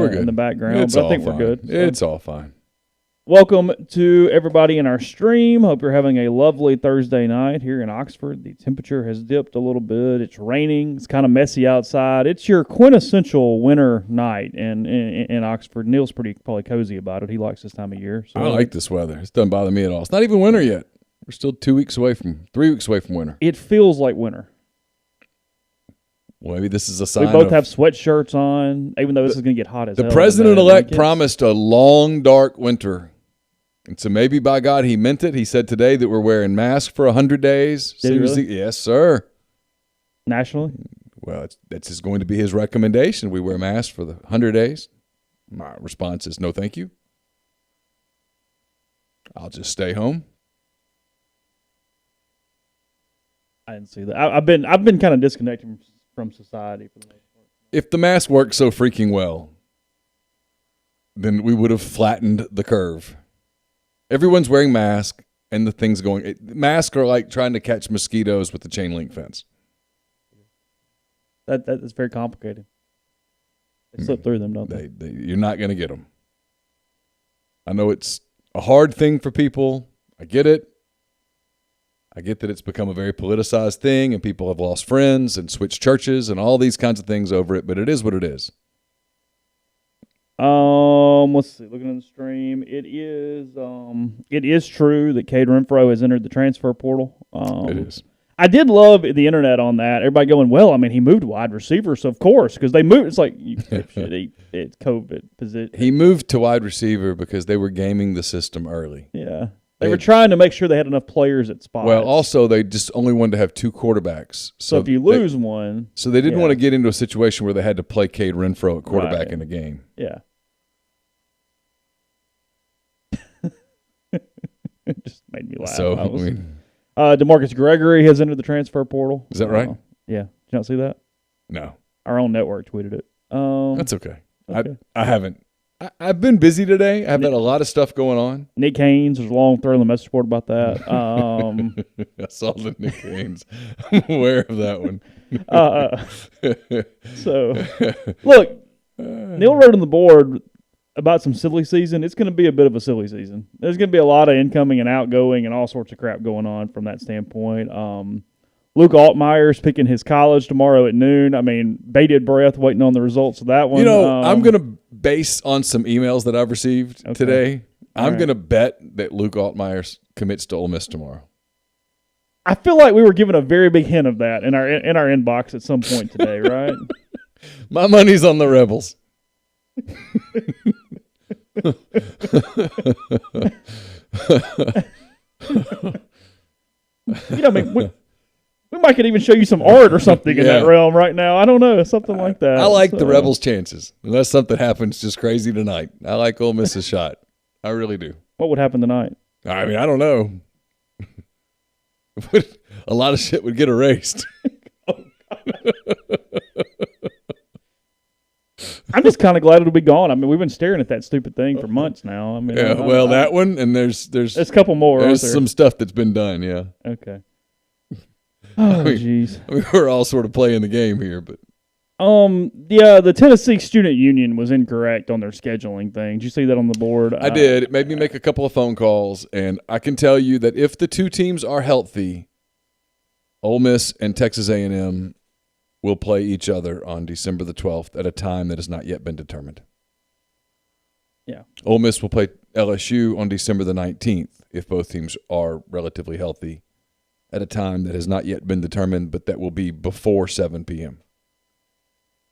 in the background. It's but all I think fine. we're good. So. It's all fine. Welcome to everybody in our stream. Hope you're having a lovely Thursday night here in Oxford. The temperature has dipped a little bit. It's raining. It's kind of messy outside. It's your quintessential winter night in Oxford. Neal's probably cozy about it. He likes this time of year. So I like this weather. It doesn't bother me at all. It's not even winter yet. We're still 3 weeks away from winter. It feels like winter. Well, maybe this is a sign. We both have sweatshirts on, even though this is going to get hot as hell. The president-elect promised a long, dark winter. And so maybe, by God, he meant it. He said today that we're wearing masks for 100 days. Did he really? Yes, sir. Nationally? Well, that's going to be his recommendation. We wear masks for the 100 days. My response is no, thank you. I'll just stay home. I didn't see that. I've been kind of disconnected from society for the most part. If the mask worked so freaking well, then we would have flattened the curve. Everyone's wearing masks, and the thing's going. Masks are like trying to catch mosquitoes with the chain link fence. That is very complicated. They slip through them, don't they? You're not going to get them. I know it's a hard thing for people. I get it. I get that it's become a very politicized thing, and people have lost friends and switched churches and all these kinds of things over it. But it is what it is. Let's see. Looking at the stream, it is true that Cade Renfro has entered the transfer portal. It is. I did love the internet on that. Everybody going, well, I mean, he moved wide receiver, so of course, because they moved. It's like it's COVID position. He moved to wide receiver because they were gaming the system early. Yeah, they were trying to make sure they had enough players at spots. Well, also they just only wanted to have two quarterbacks. So if you lose one, so they didn't want to get into a situation where they had to play Cade Renfro at quarterback in a game. Yeah. It just made me laugh. So, DeMarcus Gregory has entered the transfer portal. Is that right? Yeah. Did you not see that? No. Our own network tweeted it. That's okay. I haven't. I've been busy today. I've had a lot of stuff going on. Nick Haynes, there's a long thread on the message board about that. I saw the Nick Haynes. I'm aware of that one. So, look, Neal wrote on the board about some silly season. It's going to be a bit of a silly season. There's going to be a lot of incoming and outgoing and all sorts of crap going on from that standpoint. Luke Altmaier's picking his college tomorrow at noon. I mean, bated breath waiting on the results of that one. I'm going to base on some emails that I've received today. I'm going to bet that Luke Altmaier commits to Ole Miss tomorrow. I feel like we were given a very big hint of that in our inbox at some point today, right? My money's on the Rebels. I mean, we might could even show you some art or something in that realm right now. I don't know, something like that. I like the Rebels' chances, unless something happens just crazy tonight. I like Ole Miss's shot. I really do. What would happen tonight? I mean, I don't know. A lot of shit would get erased. I'm just kind of glad it'll be gone. I mean, we've been staring at that stupid thing for months now. I mean, that one, and there's a couple more. There's some stuff that's been done. Yeah. Okay. Oh, jeez. I mean, we're all sort of playing the game here, but. The Tennessee Student Union was incorrect on their scheduling thing. Did you see that on the board? I did. It made me make a couple of phone calls, and I can tell you that if the two teams are healthy, Ole Miss and Texas A&M will play each other on December the 12th at a time that has not yet been determined. Yeah. Ole Miss will play LSU on December the 19th if both teams are relatively healthy at a time that has not yet been determined, but that will be before 7 p.m.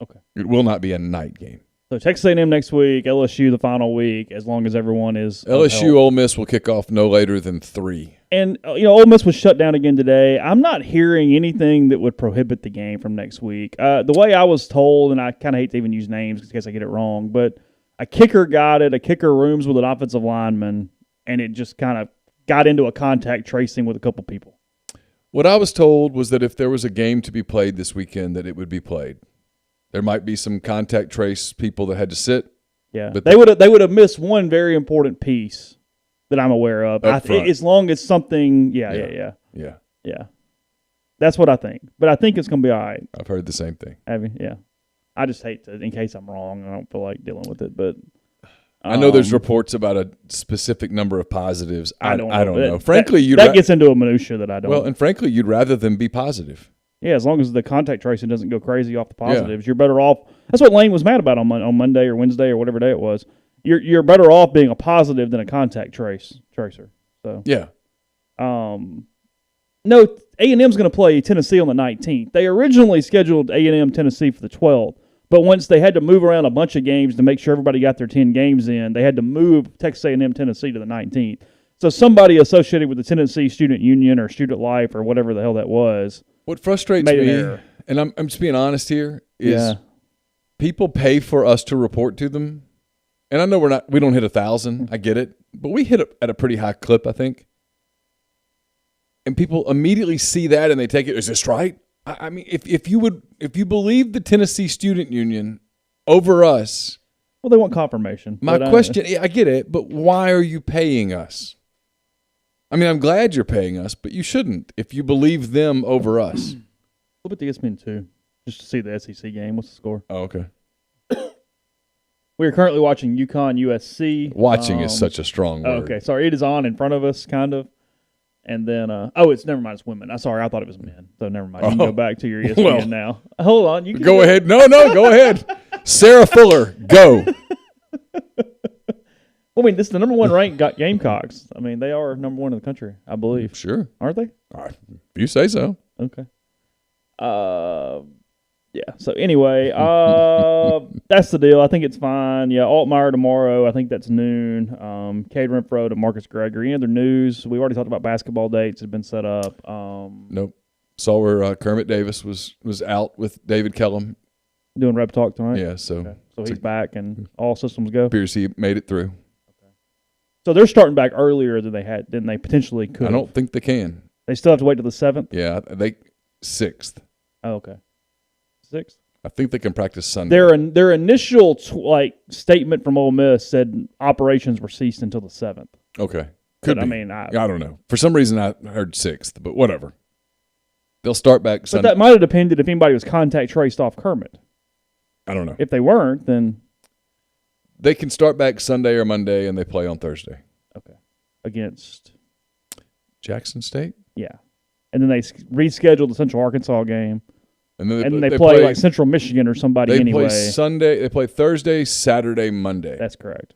Okay. It will not be a night game. So Texas A&M next week, LSU the final week, as long as everyone is LSU Ole Miss will kick off no later than 3. And, Ole Miss was shut down again today. I'm not hearing anything that would prohibit the game from next week. The way I was told, and I kind of hate to even use names in case I get it wrong, but a kicker got it, a kicker rooms with an offensive lineman, and it just kind of got into a contact tracing with a couple people. What I was told was that if there was a game to be played this weekend, that it would be played. There might be some contact trace people that had to sit. Yeah, but they would have missed one very important piece that I'm aware of. I think as long as something, yeah. That's what I think. But I think it's going to be all right. I've heard the same thing. Have you? Yeah. I just hate to, in case I'm wrong, I don't feel like dealing with it. But I know there's reports about a specific number of positives. I don't know. Frankly, that gets into a minutia that I don't. Well, and frankly, you'd rather them be positive. Yeah, as long as the contact tracing doesn't go crazy off the positives, you're better off. That's what Lane was mad about on Monday or Wednesday or whatever day it was. You're better off being a positive than a contact tracer. So yeah. No, A&M's going to play Tennessee on the 19th. They originally scheduled A&M Tennessee for the 12th, but once they had to move around a bunch of games to make sure everybody got their 10 games in, they had to move Texas A&M Tennessee to the 19th. So somebody associated with the Tennessee Student Union or Student Life or whatever the hell that was. What frustrates me, and I'm just being honest here, is people pay for us to report to them. And I know we don't hit 1,000. I get it, but we hit at a pretty high clip, I think. And people immediately see that and they take it. Is this right? I mean, if you believe the Tennessee Student Union over us, well, they want confirmation. My question, I get it, but why are you paying us? I mean, I'm glad you're paying us, but you shouldn't if you believe them over us. What about the ESPN 2? Just to see the SEC game. What's the score? Oh, okay. We are currently watching UConn USC. Watching is such a strong word. Okay, sorry. It is on in front of us, kind of. And then, never mind. It's women. I'm sorry. I thought it was men. So never mind. You can go back to your ESPN now. Hold on. You can go ahead. No, go ahead. Sarah Fuller, go. I mean, this is the number one ranked Gamecocks. I mean, they are number one in the country, I believe. Sure. Aren't they? If you say so. Okay. Yeah. So anyway, that's the deal. I think it's fine. Yeah, Altmaier tomorrow. I think that's noon. Cade Renfro to Marcus Gregory. Any other news? We already talked about basketball dates have been set up. Nope. Saw where Kermit Davis was out with David Kellum. Doing rep talk tonight? Yeah, so. Okay. So he's back and all systems go? Appears he made it through. Okay. So they're starting back earlier than they potentially could. I don't think they can. They still have to wait till the 7th? Yeah, 6th. Oh, okay. 6th? I think they can practice Sunday. Their initial statement from Ole Miss said operations were ceased until the 7th. Okay. Could be. I mean, I don't know. For some reason, I heard 6th, but whatever. They'll start back Sunday. But that might have depended if anybody was contact traced off Kermit. I don't know. If they weren't, then they can start back Sunday or Monday, and they play on Thursday. Okay. Against Jackson State? Yeah. And then they rescheduled the Central Arkansas game. And then they play like Central Michigan or somebody anyway. They play Thursday, Saturday, Monday. That's correct.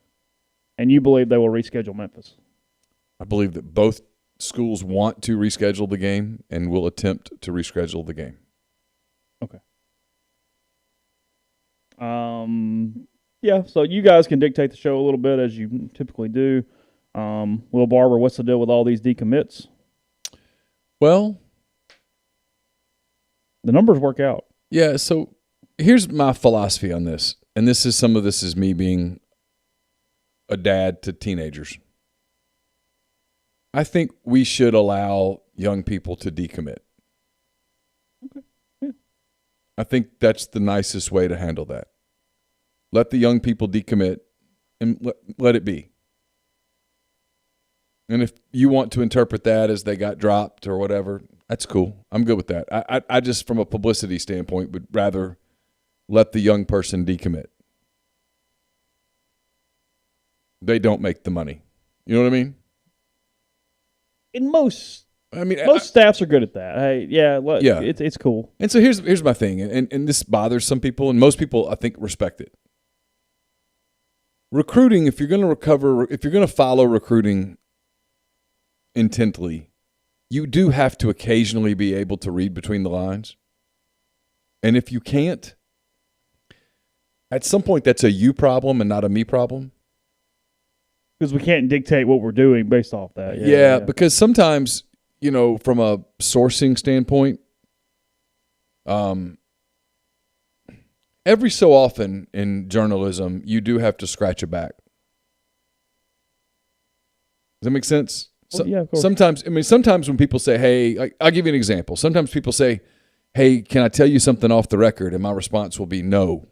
And you believe they will reschedule Memphis? I believe that both schools want to reschedule the game and will attempt to reschedule the game. Okay. Yeah, so you guys can dictate the show a little bit as you typically do. Will Barber, what's the deal with all these decommits? Well, the numbers work out. Yeah, so here's my philosophy on this, and some of this is me being a dad to teenagers. I think we should allow young people to decommit. Okay. Yeah. I think that's the nicest way to handle that. Let the young people decommit and let it be. And if you want to interpret that as they got dropped or whatever, that's cool. I'm good with that. I just, from a publicity standpoint, would rather let the young person decommit. They don't make the money. You know what I mean? Most staffs are good at that. Hey, it's cool. And so here's my thing, and this bothers some people, and most people I think respect it. Recruiting, if you're going to follow recruiting intently, you do have to occasionally be able to read between the lines. And if you can't, at some point that's a you problem and not a me problem. Because we can't dictate what we're doing based off that. Yeah, because sometimes, from a sourcing standpoint, every so often in journalism, you do have to scratch a back. Does that make sense? Yeah, of course. Sometimes when people say, hey, I'll give you an example. Sometimes people say, hey, can I tell you something off the record? And my response will be no,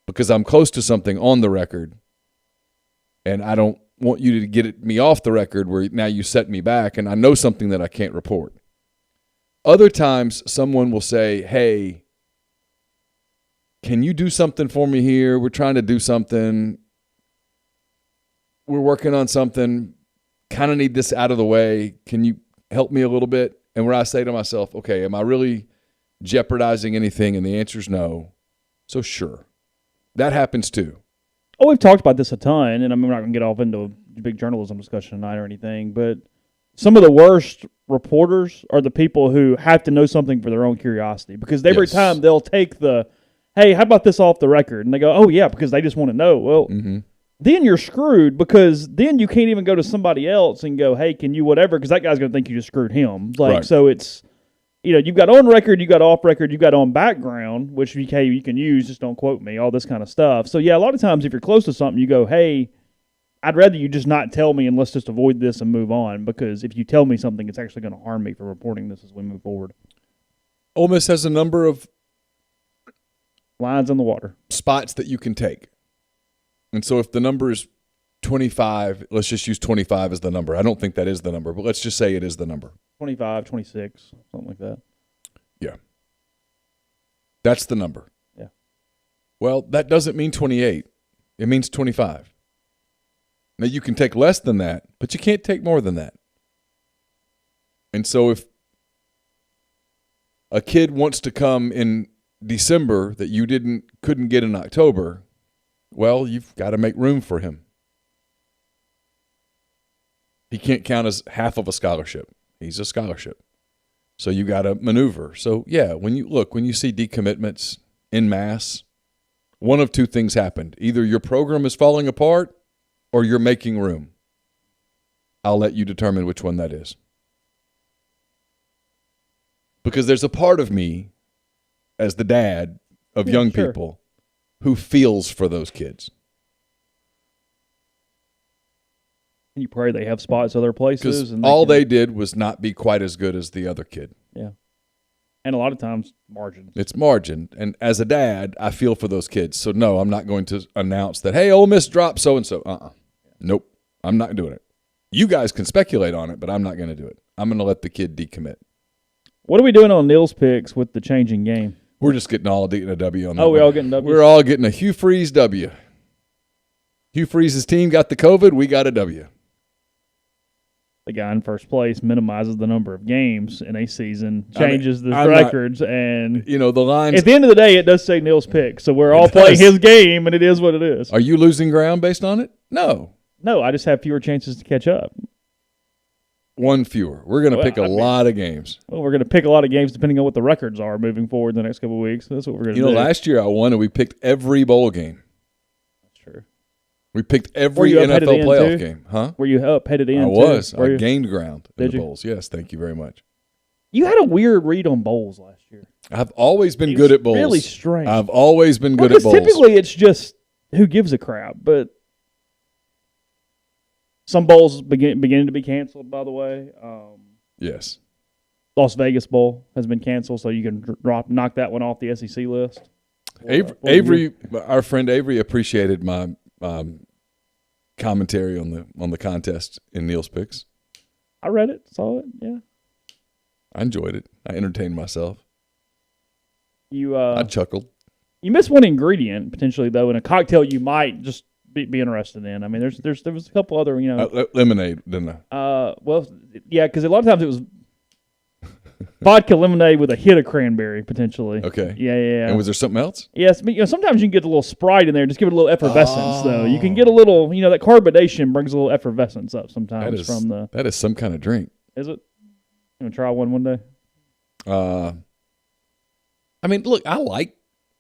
because I'm close to something on the record, and I don't want you to get me off the record where now you set me back, and I know something that I can't report. Other times, someone will say, hey, can you do something for me here? We're trying to do something. We're working on something. Kind of need this out of the way. Can you help me a little bit? And where I say to myself, okay, am I really jeopardizing anything? And the answer is no. So sure. That happens too. Oh, we've talked about this a ton, and I'm not going to get off into a big journalism discussion tonight or anything, but some of the worst reporters are the people who have to know something for their own curiosity, because every time they'll take the, hey, how about this off the record? And they go, oh, yeah, because they just want to know. Well, then you're screwed, because then you can't even go to somebody else and go, hey, can you whatever, because that guy's going to think you just screwed him. So it's, you've got on record, you've got off record, you've got on background, which you can use, just don't quote me, all this kind of stuff. So, yeah, a lot of times if you're close to something, you go, hey, I'd rather you just not tell me and let's just avoid this and move on, because if you tell me something, it's actually going to harm me for reporting this as we move forward. Ole Miss has a number of lines in the water, spots that you can take. And so if the number is 25, let's just use 25 as the number. I don't think that is the number, but let's just say it is the number. 25, 26, something like that. Yeah. That's the number. Yeah. Well, that doesn't mean 28. It means 25. Now, you can take less than that, but you can't take more than that. And so if a kid wants to come in December that you couldn't get in October, well, you've got to make room for him. He can't count as half of a scholarship. He's a scholarship. So you got to maneuver. So, yeah, when you see decommitments en masse, one of two things happened. Either your program is falling apart or you're making room. I'll let you determine which one that is. Because there's a part of me, as the dad of young people, who feels for those kids. You pray they have spots other places. Because all they did was not be quite as good as the other kid. Yeah. And a lot of times, margin. It's margin. And as a dad, I feel for those kids. So, no, I'm not going to announce that, hey, Ole Miss dropped so-and-so. Nope. I'm not doing it. You guys can speculate on it, but I'm not going to do it. I'm going to let the kid decommit. What are we doing on Neal's picks with the changing game? We're just getting a W on that. Oh, we're all getting W's? We're all getting a Hugh Freeze W. Hugh Freeze's team got the COVID. We got a W. The guy in first place minimizes the number of games in a season, changes the records, and the lines. At the end of the day, it does say Neal's pick, so we're all playing his game, and it is what it is. Are you losing ground based on it? No. No, I just have fewer chances to catch up. One fewer. We're going to pick a lot of games. Well, we're going to pick a lot of games depending on what the records are moving forward in the next couple of weeks. That's what we're going to do. Last year I won, and we picked every bowl game. That's true. We picked every NFL playoff game. Huh? Were you up headed in? I was. I gained ground in the bowls. Yes, thank you very much. You had a weird read on bowls last year. I've always been good at bowls. Really strange. I've always been good at bowls. Typically, it's just who gives a crap, but some bowls beginning to be canceled, by the way. Yes. Las Vegas Bowl has been canceled, so you can knock that one off the SEC list. Avery, our friend Avery, appreciated my commentary on the contest in Neal's picks. I read it, saw it, yeah. I enjoyed it. I entertained myself. I chuckled. You missed one ingredient potentially though in a cocktail you might just be interested in. I mean, there was a couple other lemonade, didn't I? Well, yeah, because a lot of times it was vodka lemonade with a hit of cranberry potentially. Okay. Yeah. And was there something else? Yes, but sometimes you can get a little Sprite in there. Just give it a little effervescence though. You can get a little, that carbonation brings a little effervescence up sometimes That is some kind of drink. Is it? You want to try one day? I mean, look, I like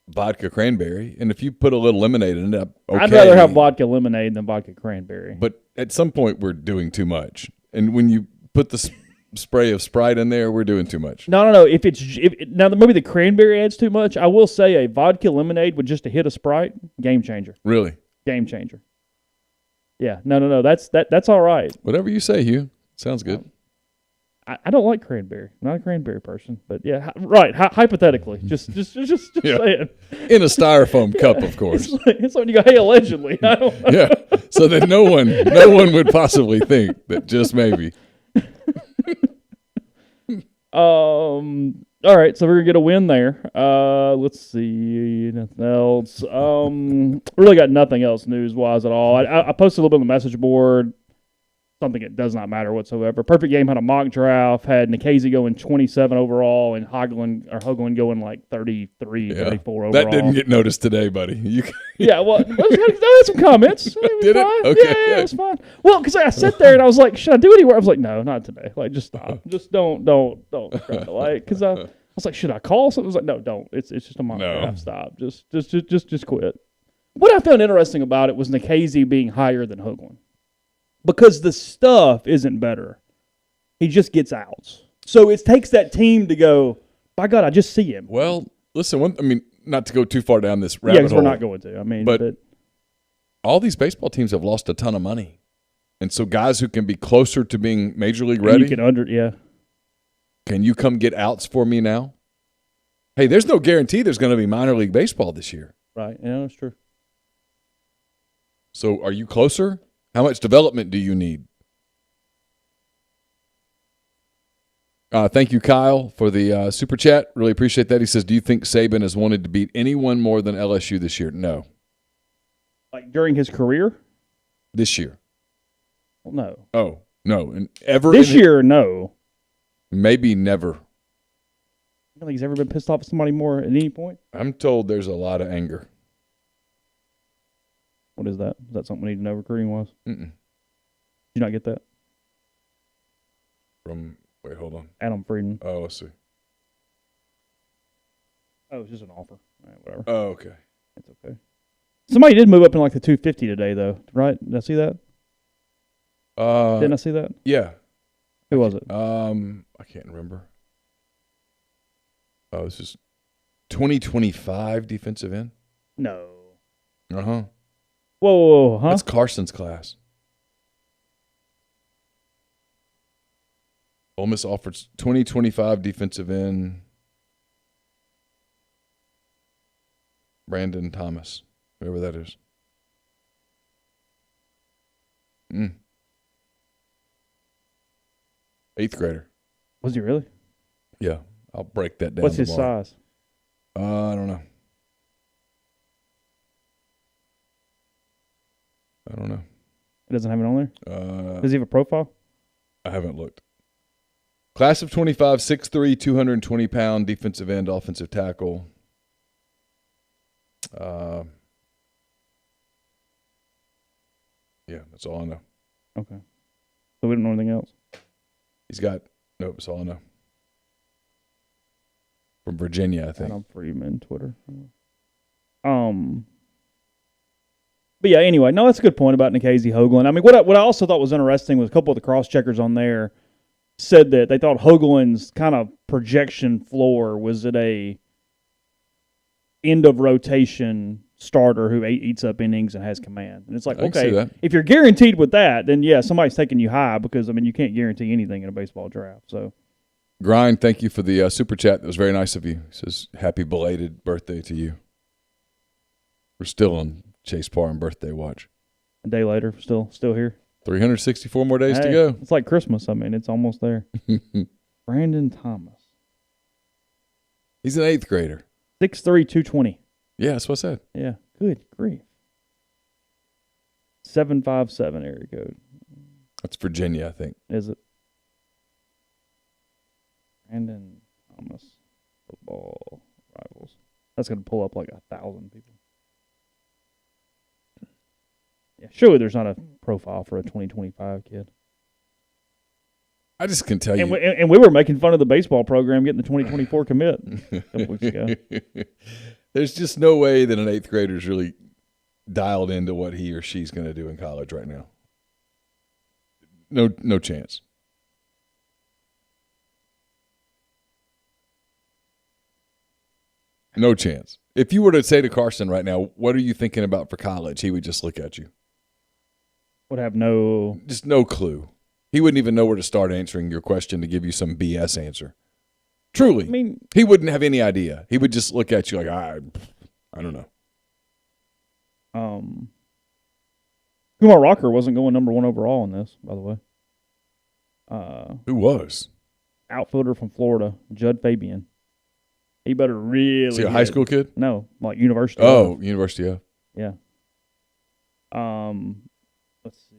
vodka cranberry, and if you put a little lemonade in it, okay. I'd rather have vodka lemonade than vodka cranberry. But at some point, we're doing too much. And when you put the spray of Sprite in there, we're doing too much. No. Now maybe the cranberry adds too much. I will say a vodka lemonade with just a hit of Sprite, game changer. Really? Game changer. Yeah. No. That's all right. Whatever you say, Hugh. Sounds good. I don't like cranberry. I'm not a cranberry person, but yeah, right. Hypothetically, just saying. In a styrofoam cup, of course. It's when you go, hey, allegedly. I don't. Yeah, so that no one would possibly think that just maybe. All right, so we're gonna get a win there. Let's see, nothing else. Really got nothing else news wise at all. I posted a little bit on the message board. Something that does not matter whatsoever. Perfect Game had a mock draft, had Nikhazy going 27 overall and Hoagland going like 33, 34 overall. That didn't get noticed today, buddy. Yeah, well, I had some comments. Did it? Fine. Okay, Yeah, it was fine. Well, because I sat there and I was like, should I do anywhere? I was like, no, not today. Like, just stop. Just don't try to like, because I was like, should I call something? I was like, no, don't. It's just a mock draft. Stop. Just quit. What I found interesting about it was Nikhazy being higher than Hoagland. Because the stuff isn't better. He just gets outs. So it takes that team to go, by God, I just see him. Well, listen, not to go too far down this rabbit hole. Yeah, because we're not going to. But all these baseball teams have lost a ton of money. And so guys who can be closer to being major league ready. Can you come get outs for me now? Hey, there's no guarantee there's going to be minor league baseball this year. Right. Yeah, that's true. So are you closer? How much development do you need? Thank you, Kyle, for the super chat. Really appreciate that. He says, do you think Saban has wanted to beat anyone more than LSU this year? No. Like during his career? This year. Well, no. Oh, no. And ever this year, no. Maybe never. I don't think he's ever been pissed off at somebody more at any point. I'm told there's a lot of anger. What is that? Is that something we need to know recruiting-wise? Mm-mm. Did you not get that? Wait, hold on. Adam Frieden. Oh, let's see. Oh, it's just an offer. All right, whatever. Oh, okay. It's okay. Somebody did move up in like the 250 today, though, right? Did I see that? Didn't I see that? Yeah. Who was it? I can't remember. Oh, this is 2025 defensive end? No. Uh-huh. Whoa, huh? That's Carson's class. Ole Miss offers 2025 defensive end Brandon Thomas, whoever that is. Eighth grader. Was he really? Yeah, I'll break that down. What's his size? I don't know. It doesn't have it on there? Does he have a profile? I haven't looked. Class of 25, 6'3", 220-pound defensive end, offensive tackle. Yeah, that's all I know. Okay. So we don't know anything else? That's all I know. From Virginia, I think. Adam Freeman, Twitter. But yeah, anyway, no, that's a good point about Nikhazy Hoagland. I mean, what I also thought was interesting was a couple of the cross-checkers on there said that they thought Hoagland's kind of projection floor was at a end-of-rotation starter who eats up innings and has command. And it's like, okay, if you're guaranteed with that, then, yeah, somebody's taking you high because, I mean, you can't guarantee anything in a baseball draft. So, Grind, thank you for the super chat. That was very nice of you. He says, happy belated birthday to you. We're still on Chase Parham birthday watch. A day later, still here. 364 more days to go. It's like Christmas. I mean, it's almost there. Brandon Thomas. He's an eighth grader. 6'3", 220. Yeah, that's what I said. Yeah, good grief. 757 area code. That's Virginia, I think. Is it? Brandon Thomas football rivals. That's going to pull up like 1,000 people. Yeah, surely there's not a profile for a 2025 kid. I just can tell you. And we were making fun of the baseball program getting the 2024 commit a couple weeks ago. There's just no way that an eighth grader is really dialed into what he or she's going to do in college right now. No chance. No chance. If you were to say to Carson right now, what are you thinking about for college? He would just look at you. Would have just no clue. He wouldn't even know where to start answering your question to give you some BS answer. Truly. I mean, he wouldn't have any idea. He would just look at you like, I don't know. Kumar Rocker wasn't going number 1 overall in this, by the way. Who was? outfielder from Florida, Judd Fabian. He better really. Is he a high school kid? No, like university. Oh, university. Yeah. Let's see.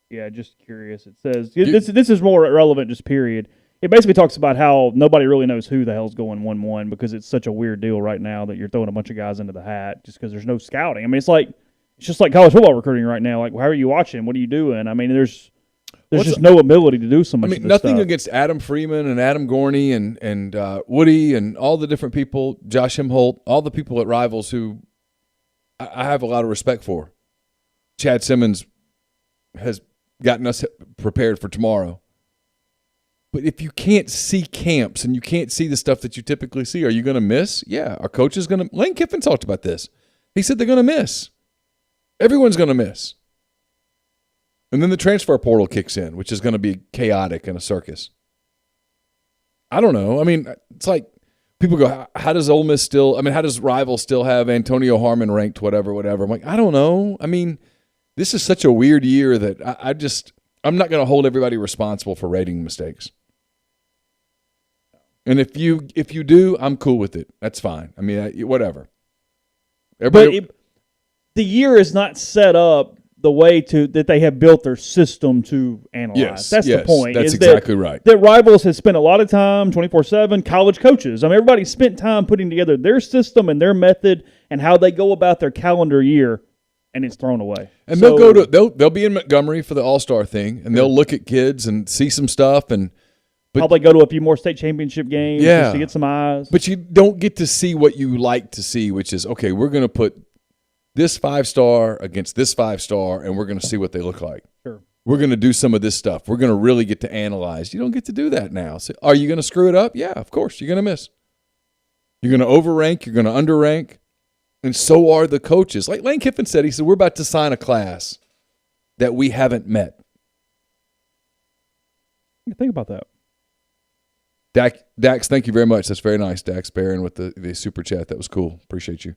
Yeah, just curious. It says this is more relevant, just period. It basically talks about how nobody really knows who the hell's going 1-1 because it's such a weird deal right now that you're throwing a bunch of guys into the hat just because there's no scouting. I mean, it's just like college football recruiting right now. Like, how are you watching? What are you doing? I mean, there's just no ability to do so much. I mean, nothing against Adam Freeman and Adam Gorney and Woody and all the different people, Josh Himholt, all the people at Rivals who I have a lot of respect for. Chad Simmons has gotten us prepared for tomorrow. But if you can't see camps and you can't see the stuff that you typically see, are you going to miss? Yeah, our coach is going to – Lane Kiffin talked about this. He said they're going to miss. Everyone's going to miss. And then the transfer portal kicks in, which is going to be chaotic and a circus. I don't know. I mean, it's like people go, how does Ole Miss still – I mean, how does Rival still have Antonio Harmon ranked whatever? I'm like, I don't know. I mean, this is such a weird year that I'm not going to hold everybody responsible for rating mistakes. And if you do, I'm cool with it. That's fine. I mean, whatever. But the year is not set up the way that they have built their system to analyze. Yes, that's the point. That's exactly right. That Rivals has spent a lot of time, 24/7, college coaches. I mean, everybody spent time putting together their system and their method and how they go about their calendar year, and it's thrown away. And they'll be in Montgomery for the All-Star thing, and they'll look at kids and see some stuff and probably go to a few more state championship games just to get some eyes. But you don't get to see what you like to see, which is, okay, we're going to put this 5-star against this 5-star, and we're going to see what they look like. Sure. We're going to do some of this stuff. We're going to really get to analyze. You don't get to do that now. So are you going to screw it up? Yeah, of course. You're going to miss. You're going to overrank. You're going to underrank. And so are the coaches. Like Lane Kiffin said, he said, we're about to sign a class that we haven't met. Think about that. Dax, thank you very much. That's very nice, Dax Barron, with the super chat. That was cool. Appreciate you.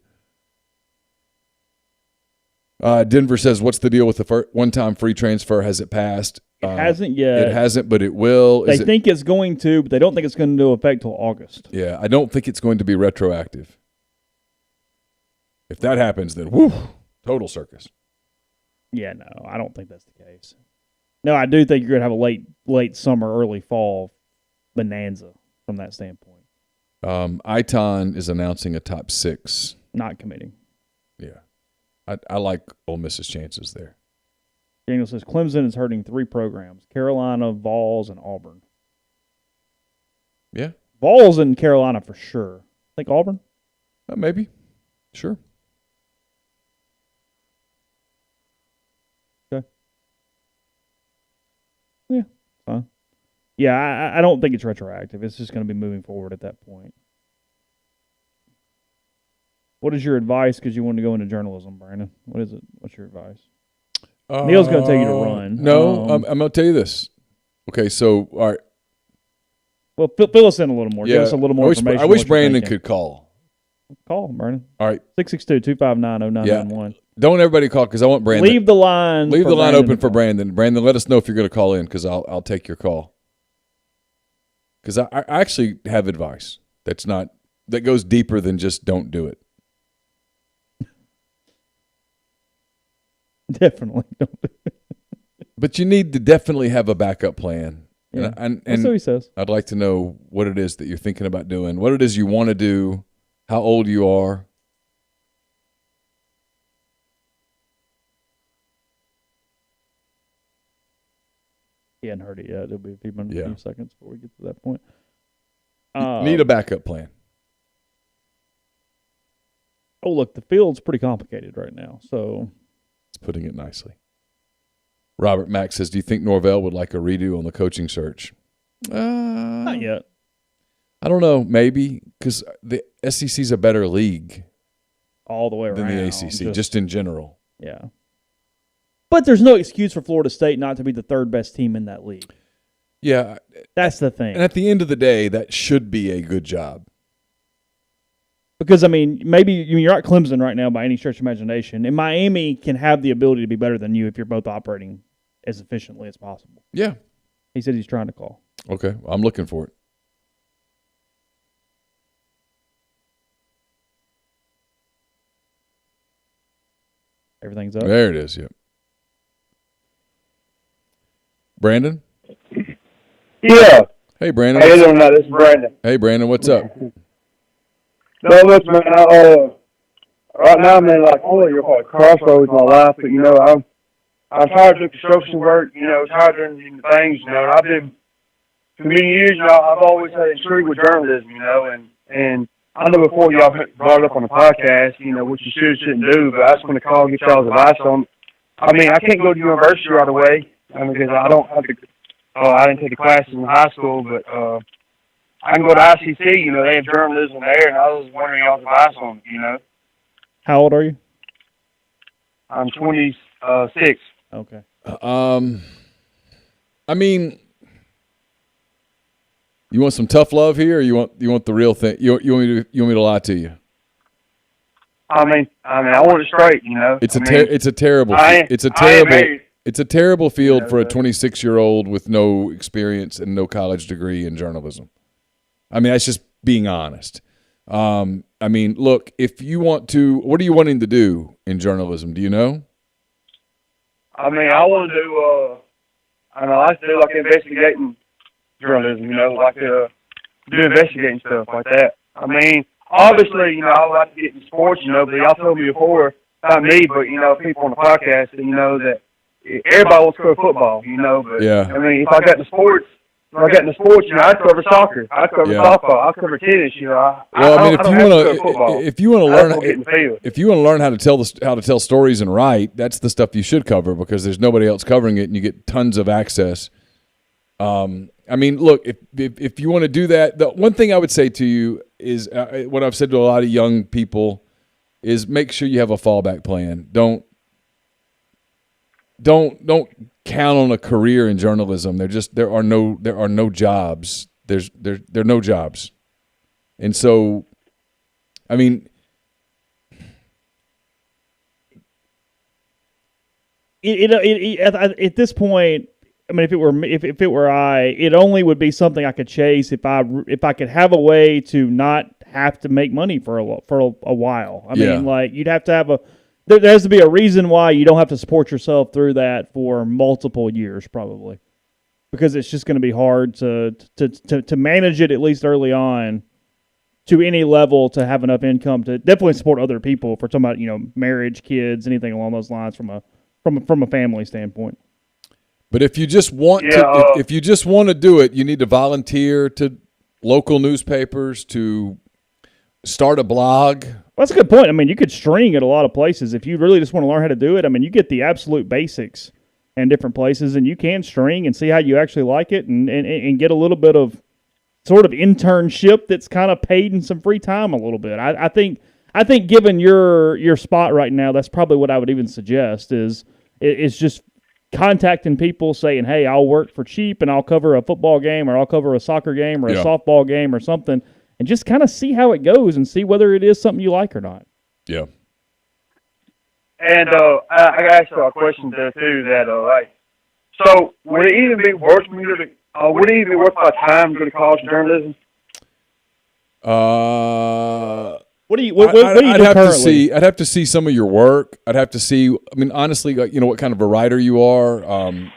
Denver says, what's the deal with the one-time free transfer? Has it passed? It hasn't yet. It hasn't, but it will. They think it's going to, but they don't think it's going to affect till August. Yeah, I don't think it's going to be retroactive. If that happens, then whoo, total circus. Yeah, no, I don't think that's the case. No, I do think you're going to have a late summer, early fall bonanza from that standpoint. Iton is announcing a top 6. Not committing. Yeah. I like Ole Miss's chances there. Daniel says Clemson is hurting 3 programs, Carolina, Vols, and Auburn. Yeah. Vols and Carolina for sure. Think Auburn? Maybe. Sure. Okay. Yeah, fine. Yeah, I don't think it's retroactive. It's just going to be moving forward at that point. What is your advice? Because you want to go into journalism, Brandon. What is it? What's your advice? Neal's going to tell you to run. No, I'm going to tell you this. Okay, so, all right. Well, fill us in a little more. Give us a little more information. I wish Brandon could call. Call, Brandon. All right. 662-259-0991. Don't everybody call because I want Brandon. Leave the line open for Brandon. Brandon, let us know if you're going to call in because I'll take your call. Because I actually have advice that goes deeper than just don't do it. Definitely don't do it. But you need to definitely have a backup plan. Yeah. And that's what he says. I'd like to know what it is that you're thinking about doing, what it is you want to do, how old you are. He hadn't heard it yet. It'll be a few seconds before we get to that point. Need a backup plan. Oh, look, the field's pretty complicated right now. So it's putting it nicely. Robert Mack says, do you think Norvell would like a redo on the coaching search? Not yet. I don't know. Maybe because the SEC's a better league all the way than around. the ACC, just in general. Yeah. But there's no excuse for Florida State not to be the third best team in that league. Yeah. That's the thing. And at the end of the day, that should be a good job. Because, I mean, maybe you're not Clemson right now by any stretch of imagination, and Miami can have the ability to be better than you if you're both operating as efficiently as possible. Yeah. He said he's trying to call. Okay, I'm looking for it. Everything's up. There it is. Yep. Brandon. Yeah. Hey, Brandon. How you doing now? This is Brandon. Hey, Brandon. What's up? No, listen, man. Right now, man, like, I'm at a crossroads in my life, but, I'm tired of doing construction work, tired of doing things, and I've been, for many years, I've always had intrigue with journalism, and I know before y'all brought it up on the podcast, what you shouldn't do, but I just want to call and get y'all's advice on. I mean, I can't go to university right away because I don't have the, I didn't take the classes in high school, but I can go to ICC, they have journalism there, and I was wondering y'all's advice on it, How old are you? I'm 26. Okay. I mean, you want some tough love here, or you want the real thing? You want me to lie to you? I mean, I want it straight, It's a terrible field for a 26-year-old with no experience and no college degree in journalism. I mean, that's just being honest. I mean, look, if you want to, what are you wanting to do in journalism? Do you know? I mean, I want to do, I like to do like investigating journalism, like to do investigating stuff like that. I mean, obviously, I would like to get in sports, but y'all told me before, not me, but, people on the podcast, that everybody wants to cover football, but, yeah. I mean, if I got into sports, I'd cover soccer, I'd cover softball, I'd cover tennis, Well, I mean, if you want to learn how to tell stories and write, that's the stuff you should cover because there's nobody else covering it, and you get tons of access. I mean, look, if you want to do that, the one thing I would say to you is what I've said to a lot of young people is make sure you have a fallback plan. Don't count on a career in journalism. There are no jobs. There are no jobs. And so, I mean, at this point, I mean, if it were I, it only would be something I could chase if I could have a way to not have to make money for a while. I mean, like you'd have to have there has to be a reason why you don't have to support yourself through that for multiple years, probably, because it's just going to be hard to manage it at least early on to any level to have enough income to definitely support other people. If we're talking about marriage, kids, anything along those lines from a family standpoint. But if you just want to do it, you need to volunteer to local newspapers, to start a blog. Well, that's a good point. I mean, you could string at a lot of places if you really just want to learn how to do it. I mean, you get the absolute basics in different places, and you can string and see how you actually like it, and get a little bit of sort of internship that's kind of paid in some free time a little bit. I think given your spot right now, that's probably what I would even suggest is just contacting people saying, hey, I'll work for cheap and I'll cover a football game or I'll cover a soccer game or a softball game or something, and just kind of see how it goes and see whether it is something you like or not. Yeah. And I got asked a question there too that so would it even be worth me my time to go to college for journalism? What do you do currently? I'd have to see some of your work. I'd have to see. I mean, honestly, like, what kind of a writer you are,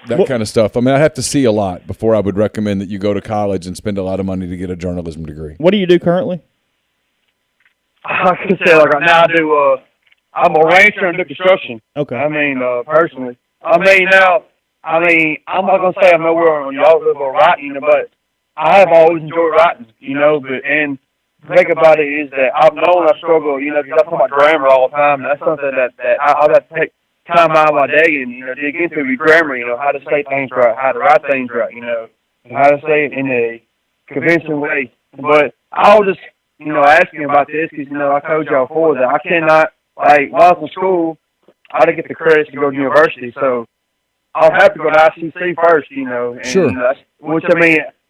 that kind of stuff. I mean, I'd have to see a lot before I would recommend that you go to college and spend a lot of money to get a journalism degree. What do you do currently? I can say like right now I'm a rancher and do construction. Okay. I mean, personally. I'm not gonna say I'm nowhere on y'all's level of writing, but I have always enjoyed writing. And the thing about it is that I've known I struggle, because I talk about grammar all the time, and that's something that I'll have to take time out of my day and, dig into with grammar, how to say things right, how to write things right, and how to say it in a convincing way. But I'll just, asking about this because, I told y'all before that I cannot, like, while I was in school, I didn't get the credits to go to university, so I'll have to go to ICC first, and, sure.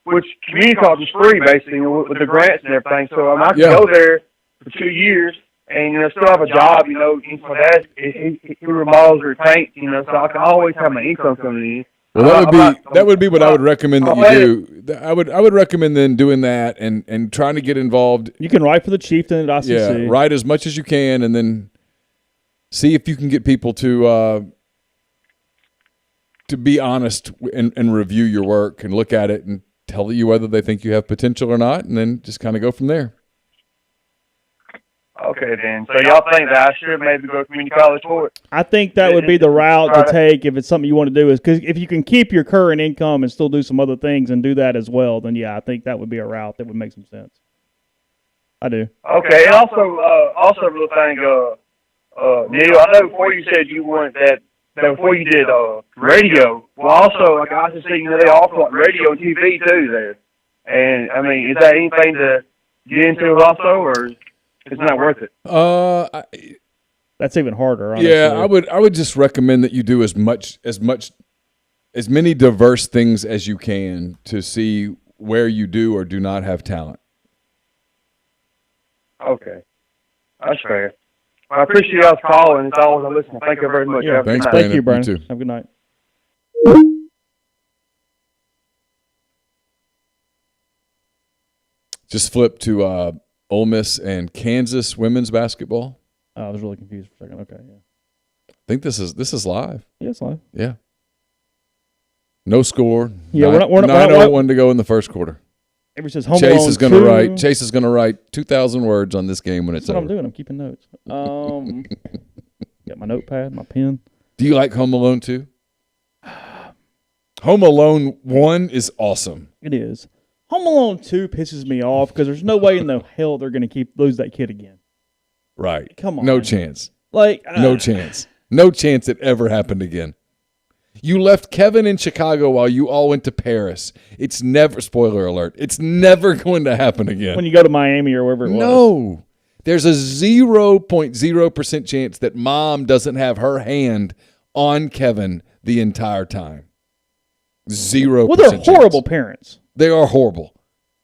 Which community college is free, basically, with the grants and everything. So I can go there for 2 years and, still have a job, My dad, he remodels or paints, so I can always have my income coming in. Well, that would be what I would recommend that you do. I would recommend then doing that and trying to get involved. You can write for the Chieftain at ICC. Yeah, write as much as you can, and then see if you can get people to be honest and review your work and look at it and tell you whether they think you have potential or not, and then just kind of go from there. Okay, then. So y'all think that I should maybe go to community college for it? I think that would be the route to take if it's something you want to do. Is because if you can keep your current income and still do some other things and do that as well, then yeah, I think that would be a route that would make some sense. I do. Okay, and also a little thing, Neal, I know before you said you wanted that before you did radio. Well, also, like I see, they offer like radio and TV too there. And I mean, is that anything to get into also, or it's not worth it? That's even harder. Honestly. Yeah, I would just recommend that you do as many diverse things as you can to see where you do or do not have talent. Okay, that's fair. I appreciate y'all's call, and it's always a listen. Thank you very much. Yeah, thanks, Thank you, Brandon. You too. Have a good night. Just flip to Ole Miss and Kansas women's basketball. I was really confused for a second. Okay, yeah. I think this is live. Yeah, it's live. Yeah. No score. Yeah, we're not 9:01 to go in the first quarter. Everybody says Home Chase Alone is going to 2. write. Chase is going to write 2,000 words on this game when it's That's what over. I'm doing. I'm keeping notes. Got my notepad, my pen. Do you like Home Alone 2? Home Alone 1 is awesome. It is. Home Alone 2 pisses me off because there's no way in the hell they're going to lose that kid again. Right. Come on. No chance. Like no chance. No chance it ever happened again. You left Kevin in Chicago while you all went to Paris. It's never, spoiler alert, it's never going to happen again. When you go to Miami or wherever it was. No. There's a 0.0% chance that mom doesn't have her hand on Kevin the entire time. 0%. Well, they're horrible parents. They are horrible.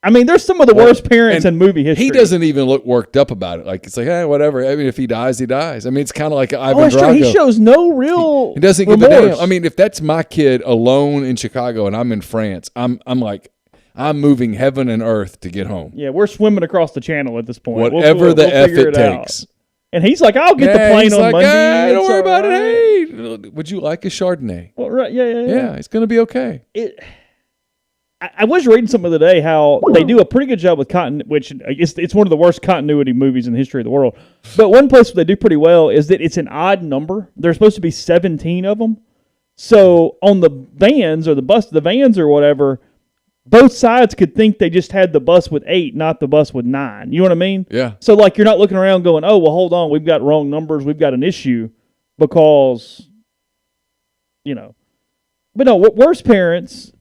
I mean, they're some of the worst parents in movie history. He doesn't even look worked up about it. Like, it's like, whatever. I mean, if he dies, he dies. I mean, it's kind of like Ivan that's Drago. true. He shows no real He doesn't remorse. give a damn. I mean, if that's my kid alone in Chicago and I'm in France, I'm like, I'm moving heaven and earth to get home. Yeah, we're swimming across the channel at this point. Whatever the F figure it takes. out. And he's like, I'll get the plane on Monday. Hey, don't worry about it. Hey, would you like a Chardonnay? Well, right, yeah. Yeah, it's going to be okay. I was reading something today how they do a pretty good job with which it's one of the worst continuity movies in the history of the world. But one place where they do pretty well is that it's an odd number. There's supposed to be 17 of them. So on the vans or the vans or whatever, both sides could think they just had the bus with 8, not the bus with 9. You know what I mean? Yeah. So like you're not looking around going, oh, well, hold on, we've got wrong numbers, we've got an issue because, But no, worst parents.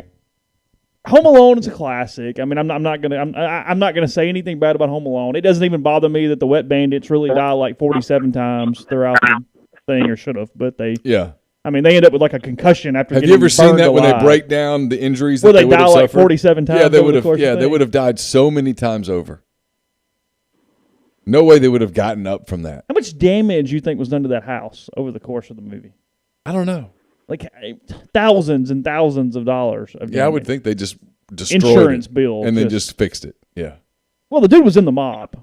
Home Alone is a classic. I mean, I'm not gonna say anything bad about Home Alone. It doesn't even bother me that the Wet Bandits really die like 47 times throughout the thing, or should have, but they. Yeah. I mean, they end up with like a concussion after. Have you ever seen that when they break down the injuries that they would die have like suffered? 47 times? Yeah, they would have. Yeah, they would have died so many times over. No way they would have gotten up from that. How much damage you think was done to that house over the course of the movie? I don't know. Like thousands and thousands of dollars of damage. Yeah, I would think they just destroyed insurance it bill and then just fixed it. Yeah. Well, the dude was in the mob.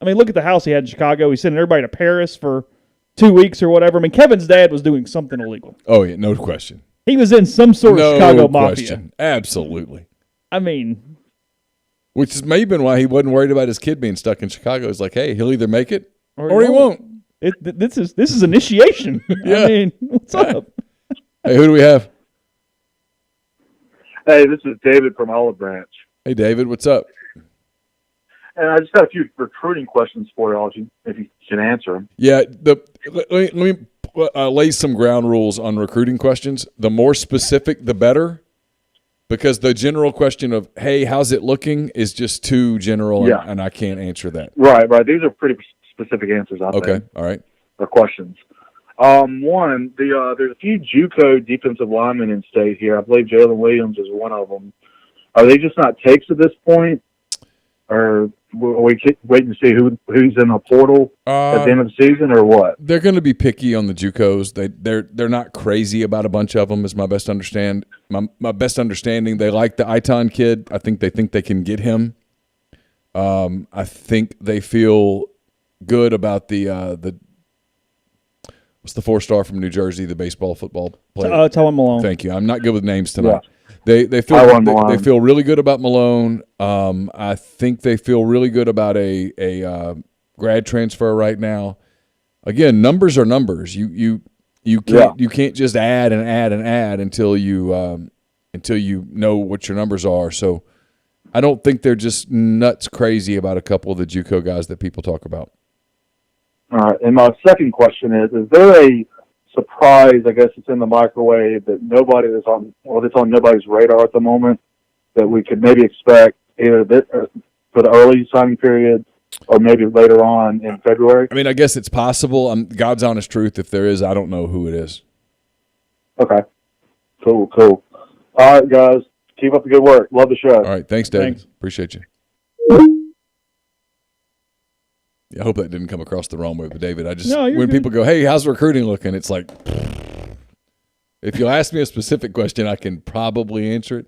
I mean, look at the house he had in Chicago. He's sending everybody to Paris for 2 weeks or whatever. I mean, Kevin's dad was doing something illegal. Oh yeah, no question. He was in some sort of Chicago mafia. Absolutely. I mean, which is maybe why he wasn't worried about his kid being stuck in Chicago. He's like, hey, he'll either make it or he won't. This is initiation. Yeah. I mean, what's up? Hey, who do we have? Hey, this is David from Olive Branch. Hey, David, what's up? And I just got a few recruiting questions for y'all, if you can answer them. Yeah, let me lay some ground rules on recruiting questions. The more specific, the better, because the general question of, hey, how's it looking is just too general, and I can't answer that. Right. These are pretty specific answers, I think. Okay, all right. Or questions. One, there's a few JUCO defensive linemen in state here. I believe Jalen Williams is one of them. Are they just not takes at this point? Or Are we waiting to see who's in the portal at the end of the season, or what? They're going to be picky on the JUCOs. They're not crazy about a bunch of them. Is my best understanding. My best understanding. They like the Iton kid. I think they can get him. I think they feel good about the what's the 4-star from New Jersey, the football player. Tell him Malone. Thank you. I'm not good with names tonight. Yeah. They feel really good about Malone. I think they feel really good about a grad transfer right now. Again, numbers are numbers. You can't just add and add and add until you know what your numbers are. So I don't think they're just nuts crazy about a couple of the JUCO guys that people talk about. All right. And my second question is there a surprise, I guess it's in the microwave, that it's on nobody's radar at the moment that we could maybe expect either for the early signing period or maybe later on in February? I mean, I guess it's possible. God's honest truth, if there is, I don't know who it is. Okay. Cool. All right, guys. Keep up the good work. Love the show. All right. Thanks, David. Thanks. Appreciate you. I hope that didn't come across the wrong way, but David, when good. people go, "Hey, how's recruiting looking?" It's like, if you'll ask me a specific question, I can probably answer it.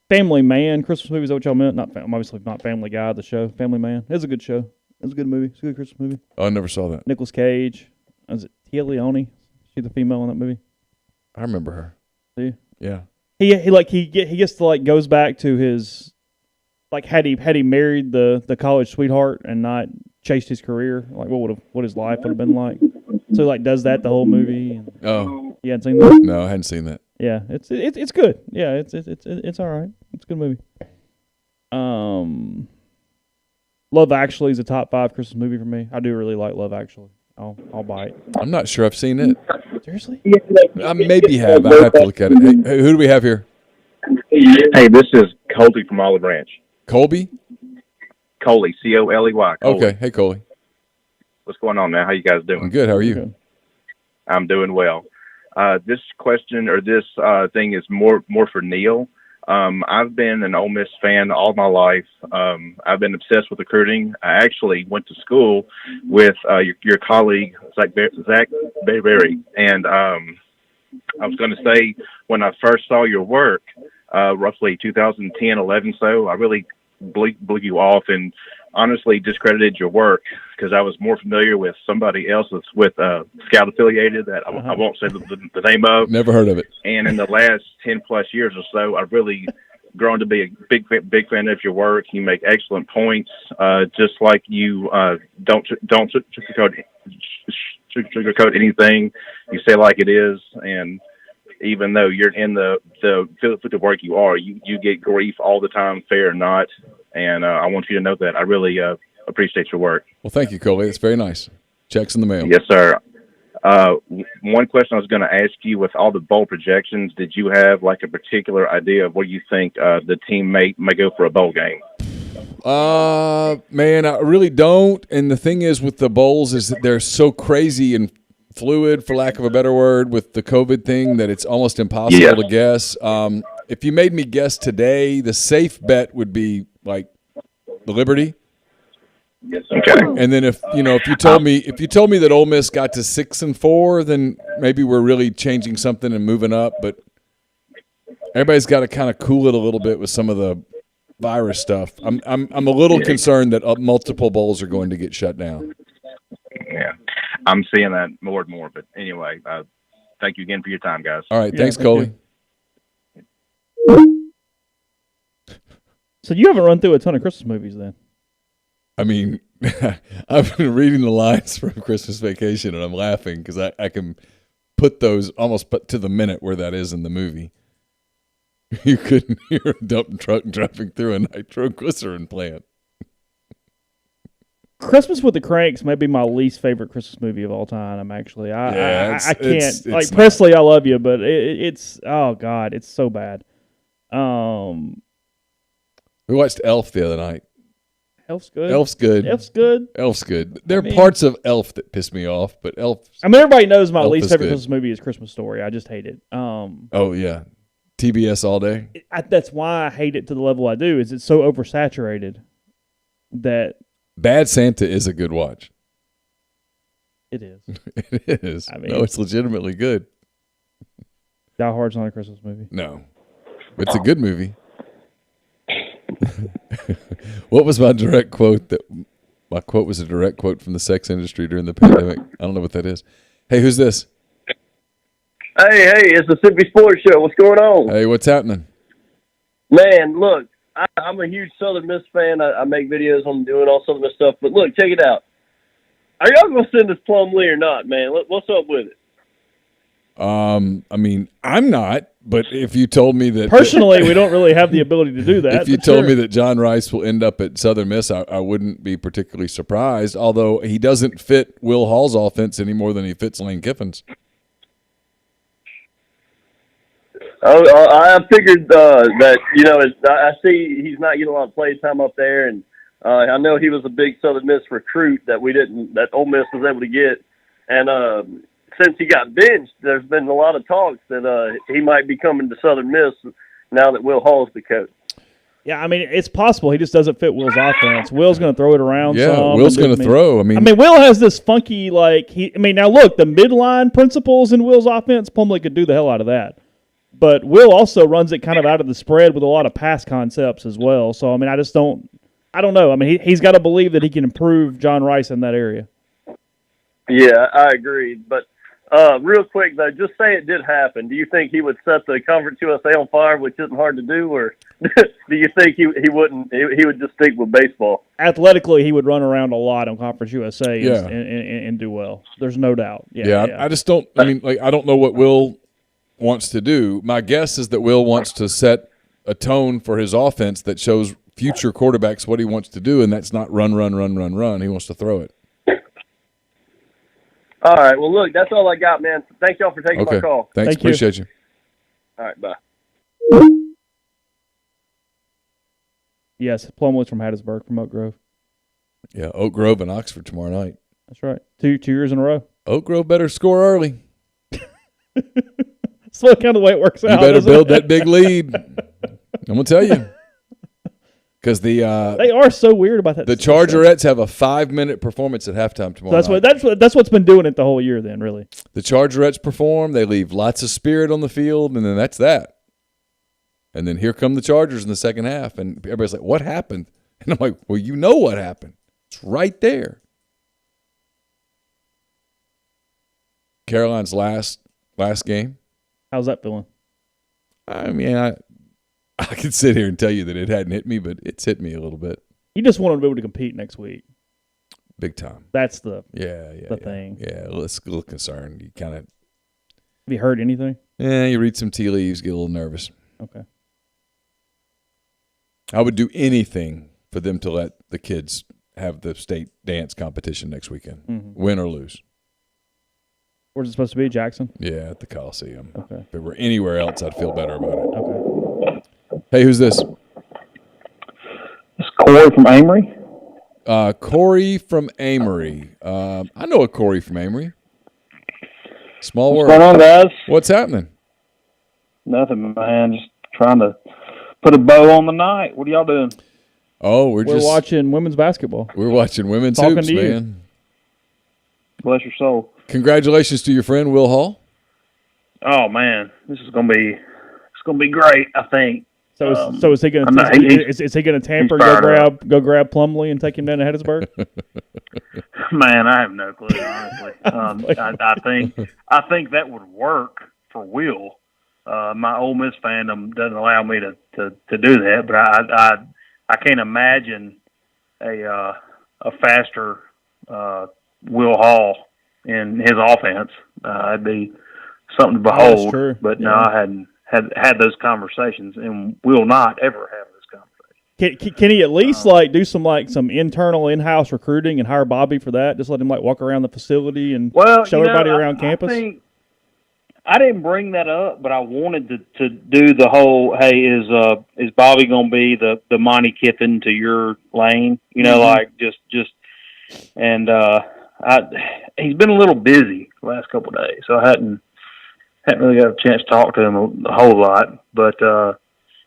Family Man, Christmas movie, is that what y'all meant? I'm obviously not Family Guy, the show. Family Man. It's a good show. It's a good movie. It's a good Christmas movie. Oh, I never saw that. Nicolas Cage. Is it Tia Leone? She the female in that movie? I remember her. Do you? Yeah. He gets to goes back to his had he married the college sweetheart and not chased his career, what his life would have been like. So does that the whole movie. Oh, you hadn't seen that? No, I hadn't seen that. Yeah, it's good. Yeah, it's all right. It's a good movie. Love Actually is a top 5 Christmas movie for me. I do really like Love Actually. I'll buy it. I'm not sure I've seen it. Seriously? I maybe have. I have to look at it. Hey, who do we have here? Hey, this is Colby from Olive Branch. Colby? Coley, Coley. Okay. Hey, Coley. What's going on, man? How you guys doing? I'm good. How are you? Good. I'm doing well. This question or this thing is more for Neal. I've been an Ole Miss fan all my life. I've been obsessed with recruiting. I actually went to school with your colleague, Zach Berry. And I was going to say, when I first saw your work, roughly 2010, 11 so, I really blew you off and honestly discredited your work because I was more familiar with somebody else that's with Scout affiliated that I won't say the name of. Never heard of it. And in the last 10 plus years or so, I've really grown to be a big fan of your work. You make excellent points, just like you don't sugarcoat anything. You say like it is, and even though you're in the field of work you are, you get grief all the time, fair or not. And I want you to know that I really appreciate your work. Well, thank you, Coley. It's very nice. Checks in the mail. Yes, sir. One question I was going to ask you, with all the bowl projections, did you have a particular idea of where you think the team may go for a bowl game? Man, I really don't. And the thing is with the bowls is that they're so crazy and fluid, for lack of a better word, with the COVID thing that it's almost impossible to guess. If you made me guess today, the safe bet would be the Liberty. Okay. And then if you told me that Ole Miss got to 6-4, then maybe we're really changing something and moving up. But everybody's got to kind of cool it a little bit with some of the virus stuff. I'm a little concerned that multiple bowls are going to get shut down. Yeah, I'm seeing that more and more. But anyway, thank you again for your time, guys. All right, thanks, Coley. So you haven't run through a ton of Christmas movies then? I mean, I've been reading the lines from Christmas Vacation, and I'm laughing because I can put those almost to the minute where that is in the movie. You couldn't hear a dump truck driving through a nitroglycerin plant. Christmas with the Cranks may be my least favorite Christmas movie of all time. I can't. It's Presley, I love you, but it's oh god, it's so bad. We watched Elf the other night. Elf's good. Elf's good. Elf's good. There are parts of Elf that piss me off, but Elf. I mean, everybody knows my Elf least is favorite good. Christmas movie is Christmas Story. I just hate it. Oh yeah, TBS all day. That's why I hate it to the level I do. Is it's so oversaturated that Bad Santa is a good watch. it is. It is. I mean- no, it's legitimately good. Die Hard's not a Christmas movie. No, it's a good movie. What was my direct quote? My quote was a direct quote from the sex industry during the pandemic. I don't know what that is. Hey, who's this? Hey, it's the Mississippi Sports Show. What's going on? Hey, what's happening? Man, look, I'm a huge Southern Miss fan. I make videos on doing all Southern Miss stuff. But look, check it out. Are y'all going to send us Plumlee or not, man? What's up with it? I mean, I'm not, but if you told me that Personally, we don't really have the ability to do that. if you but told sure. me that John Rice will end up at Southern Miss, I wouldn't be particularly surprised, although he doesn't fit Will Hall's offense any more than he fits Lane Kiffin's. I figured that, I see he's not getting a lot of play time up there, and I know he was a big Southern Miss recruit that Ole Miss was able to get. And since he got benched, there's been a lot of talks that he might be coming to Southern Miss now that Will Hall's the coach. Yeah, I mean, it's possible. He just doesn't fit Will's offense. Will's going to throw it around Yeah, some. Will's going to throw. I mean, Will has this funky, now look, the midline principles in Will's offense, Plumlee could do the hell out of that. But Will also runs it kind of out of the spread with a lot of pass concepts as well. So, I mean, I don't know. I mean, he's got to believe that he can improve John Rice in that area. Yeah, I agree. But real quick, though, just say it did happen. Do you think he would set the Conference USA on fire, which isn't hard to do, or do you think he wouldn't? He would just stick with baseball? Athletically, he would run around a lot on Conference USA Yeah. and do well. There's no doubt. I just don't. I mean, I don't know what Will wants to do. My guess is that Will wants to set a tone for his offense that shows future quarterbacks what he wants to do, and that's not run. He wants to throw it. All right. Well, look, that's all I got, man. Thank y'all for taking my call. Thanks. Thank you. Appreciate you. All right. Bye. Yes, Plumlee's from Hattiesburg, from Oak Grove. Yeah, Oak Grove and Oxford tomorrow night. That's right. Two years in a row. Oak Grove better score early. That's kind of the way it works out. You better isn't build it? that big lead. I'm gonna tell you, because they are so weird about that. the Chargerettes have a 5-minute performance at halftime tomorrow. So that's what's been doing it the whole year. Then really, The Chargerettes perform. They leave lots of spirit on the field, and then that's that. And then here come the Chargers in the second half, and everybody's like, "What happened?" And I'm like, "Well, you know what happened. It's right there." Caroline's last game. how's that feeling? I mean, I could sit here and tell you that it hadn't hit me, but it's hit me a little bit. You just want to be able to compete next week. Big time. That's the thing. Yeah, a little concerned. You kind of. Have you heard anything? Yeah, you read some tea leaves, get a little nervous. Okay. I would do anything for them to let the kids have the state dance competition next weekend, win or lose. Where's it supposed to be? Jackson? Yeah, at the Coliseum. Okay. If it were anywhere else, I'd feel better about it. Okay. Hey, who's this? It's Corey from Amory. Corey from Amory. I know a Corey from Amory. Small world. What's going on, guys? What's happening? Nothing, man. Just trying to put a bow on the night. What are y'all doing? Oh, We're watching women's basketball. We're watching women's Talking hoops, to you. man. Bless your soul. Congratulations to your friend Will Hall. Oh man, this is gonna be great. I think. So is he going I know, to is he going to tamper and go grab Plumlee and take him down to Hattiesburg? Man, I have no clue. Honestly, I think that would work for Will. My Ole Miss fandom doesn't allow me to do that, but I can't imagine a faster Will Hall in his offense. It'd be something to behold. That's true. But no, I hadn't had those conversations, and will not ever have those conversations. Can he at least do some internal in-house recruiting and hire Bobby for that? Just let him walk around the facility and show everybody around campus. I didn't bring that up, but I wanted to do the whole. Hey, is Bobby going to be the Monty Kiffin to your Lane? You know, and he's been a little busy the last couple of days, so I hadn't Haven't really got a chance to talk to him a whole lot, but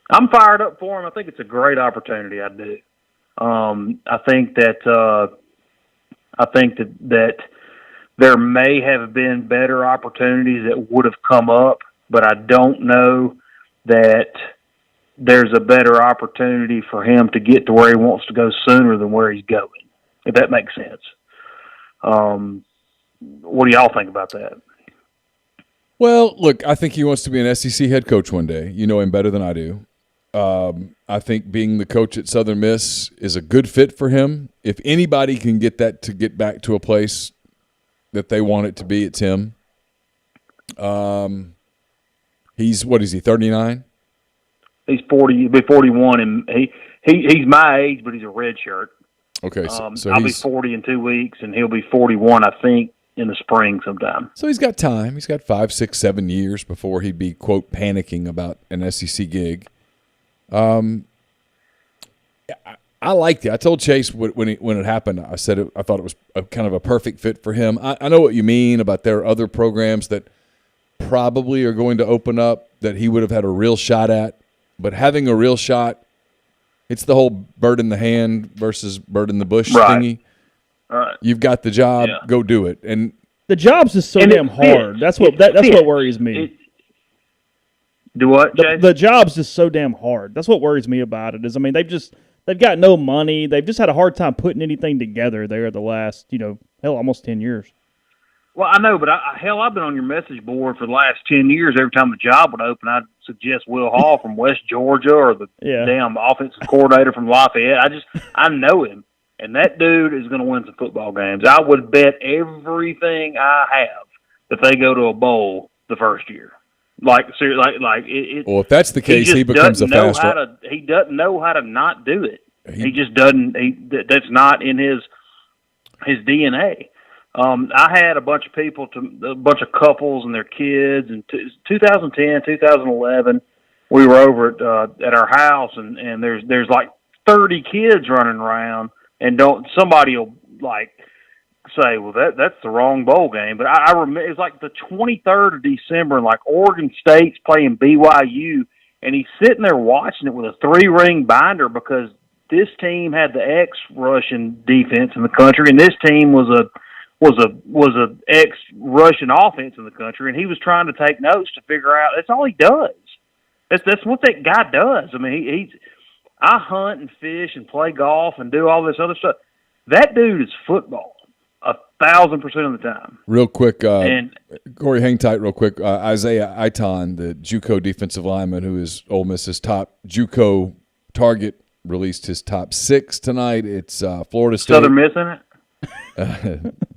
I'm fired up for him. I think it's a great opportunity. I do. I think that there may have been better opportunities that would have come up, but I don't know that there's a better opportunity for him to get to where he wants to go sooner than where he's going, if that makes sense. What do y'all think about that? Well, look, I think he wants to be an SEC head coach one day. You know him better than I do. I think being the coach at Southern Miss is a good fit for him. If anybody can get that to get back to a place that they want it to be, it's him. He's, what is he, 39? He's 40. He'll be 41, and he's my age, but he's a red shirt. Okay, so I'll be 40 in 2 weeks, and he'll be 41, I think, in the spring sometime. So he's got time. He's got 5, 6, 7 years before he'd be, quote, panicking about an SEC gig. I liked it. I told Chase when it happened, I said I thought it was kind of a perfect fit for him. I know what you mean about there are other programs that probably are going to open up that he would have had a real shot at. But having a real shot, it's the whole bird in the hand versus bird in the bush thingy. Right. You've got the job, go do it. And the job's just so damn hard. That's what worries me. Do what, Jay? The job's just so damn hard. That's what worries me about it. They've got no money. They've just had a hard time putting anything together there the last, almost 10 years. Well, I know, but I've been on your message board for the last 10 years. Every time a job would open, I'd suggest Will Hall from West Georgia or the damn offensive coordinator from Lafayette. I know him, and that dude is going to win some football games. I would bet everything I have that they go to a bowl the first year. Like, seriously, well, if that's the case, he becomes a fast. He doesn't know how to not do it. He just doesn't. That's not in his DNA. I had a bunch of couples and their kids in 2010, 2011. We were over at our house, and there's like 30 kids running around, and somebody will like say, well, that's the wrong bowl game. But I remember it was like the 23rd of December, and like Oregon State's playing BYU, and he's sitting there watching it with a 3-ring binder because this team had the X Russian defense in the country, and this team was a ex-Russian offense in the country, and he was trying to take notes to figure out. That's all he does. That's what that guy does. I mean, I hunt and fish and play golf and do all this other stuff. That dude is football 1,000% of the time. Real quick, Corey, hang tight real quick. Isaiah Iton, the JUCO defensive lineman who is Ole Miss's top JUCO target, released his top 6 tonight. It's Florida State. Southern Miss in it?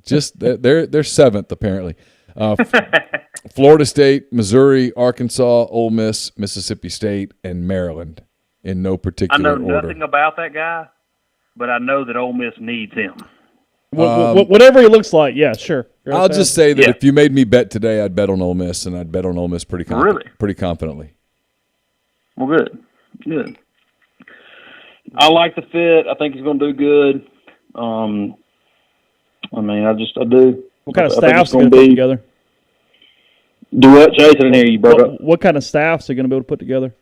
Just they're 7th apparently. Florida State, Missouri, Arkansas, Ole Miss, Mississippi State, and Maryland in no particular order. I know nothing about that guy, but I know that Ole Miss needs him. Whatever he looks like, yeah, sure. I'll just say that if you made me bet today, I'd bet on Ole Miss, and I'd bet on Ole Miss pretty confidently. Well, good. I like the fit. I think he's going to do good. I do. What kind of staff's going to put together? Do what, Chase? I didn't hear you, bro. What kind of staffs are going to be able to put together?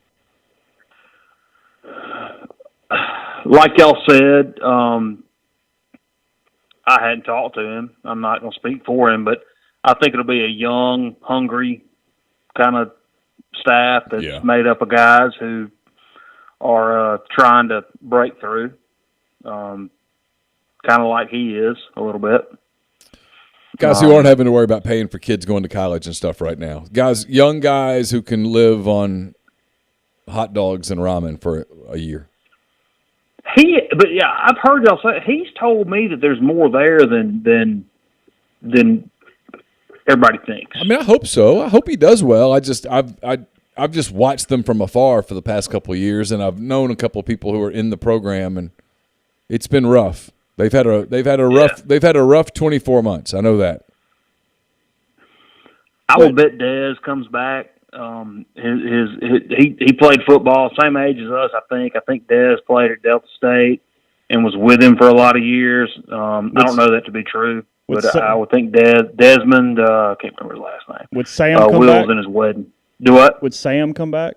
Like y'all said, I hadn't talked to him. I'm not going to speak for him, but I think it'll be a young, hungry kind of staff that's made up of guys who are trying to break through, kind of like he is a little bit. Guys who aren't having to worry about paying for kids going to college and stuff right now. Young guys who can live on hot dogs and ramen for a year. I've heard y'all say, he's told me that there's more there than everybody thinks. I mean, I hope so. I hope he does well. I've just watched them from afar for the past couple of years, and I've known a couple of people who are in the program, and it's been rough. They've had a rough 24 months. I know that. I will bet Dez comes back. He played football, same age as us. I think Dez played at Delta State and was with him for a lot of years. I don't know that to be true. But I would think Desmond, I can't remember his last name. Would Sam come Will's back? In his wedding. Do what? Would Sam come back?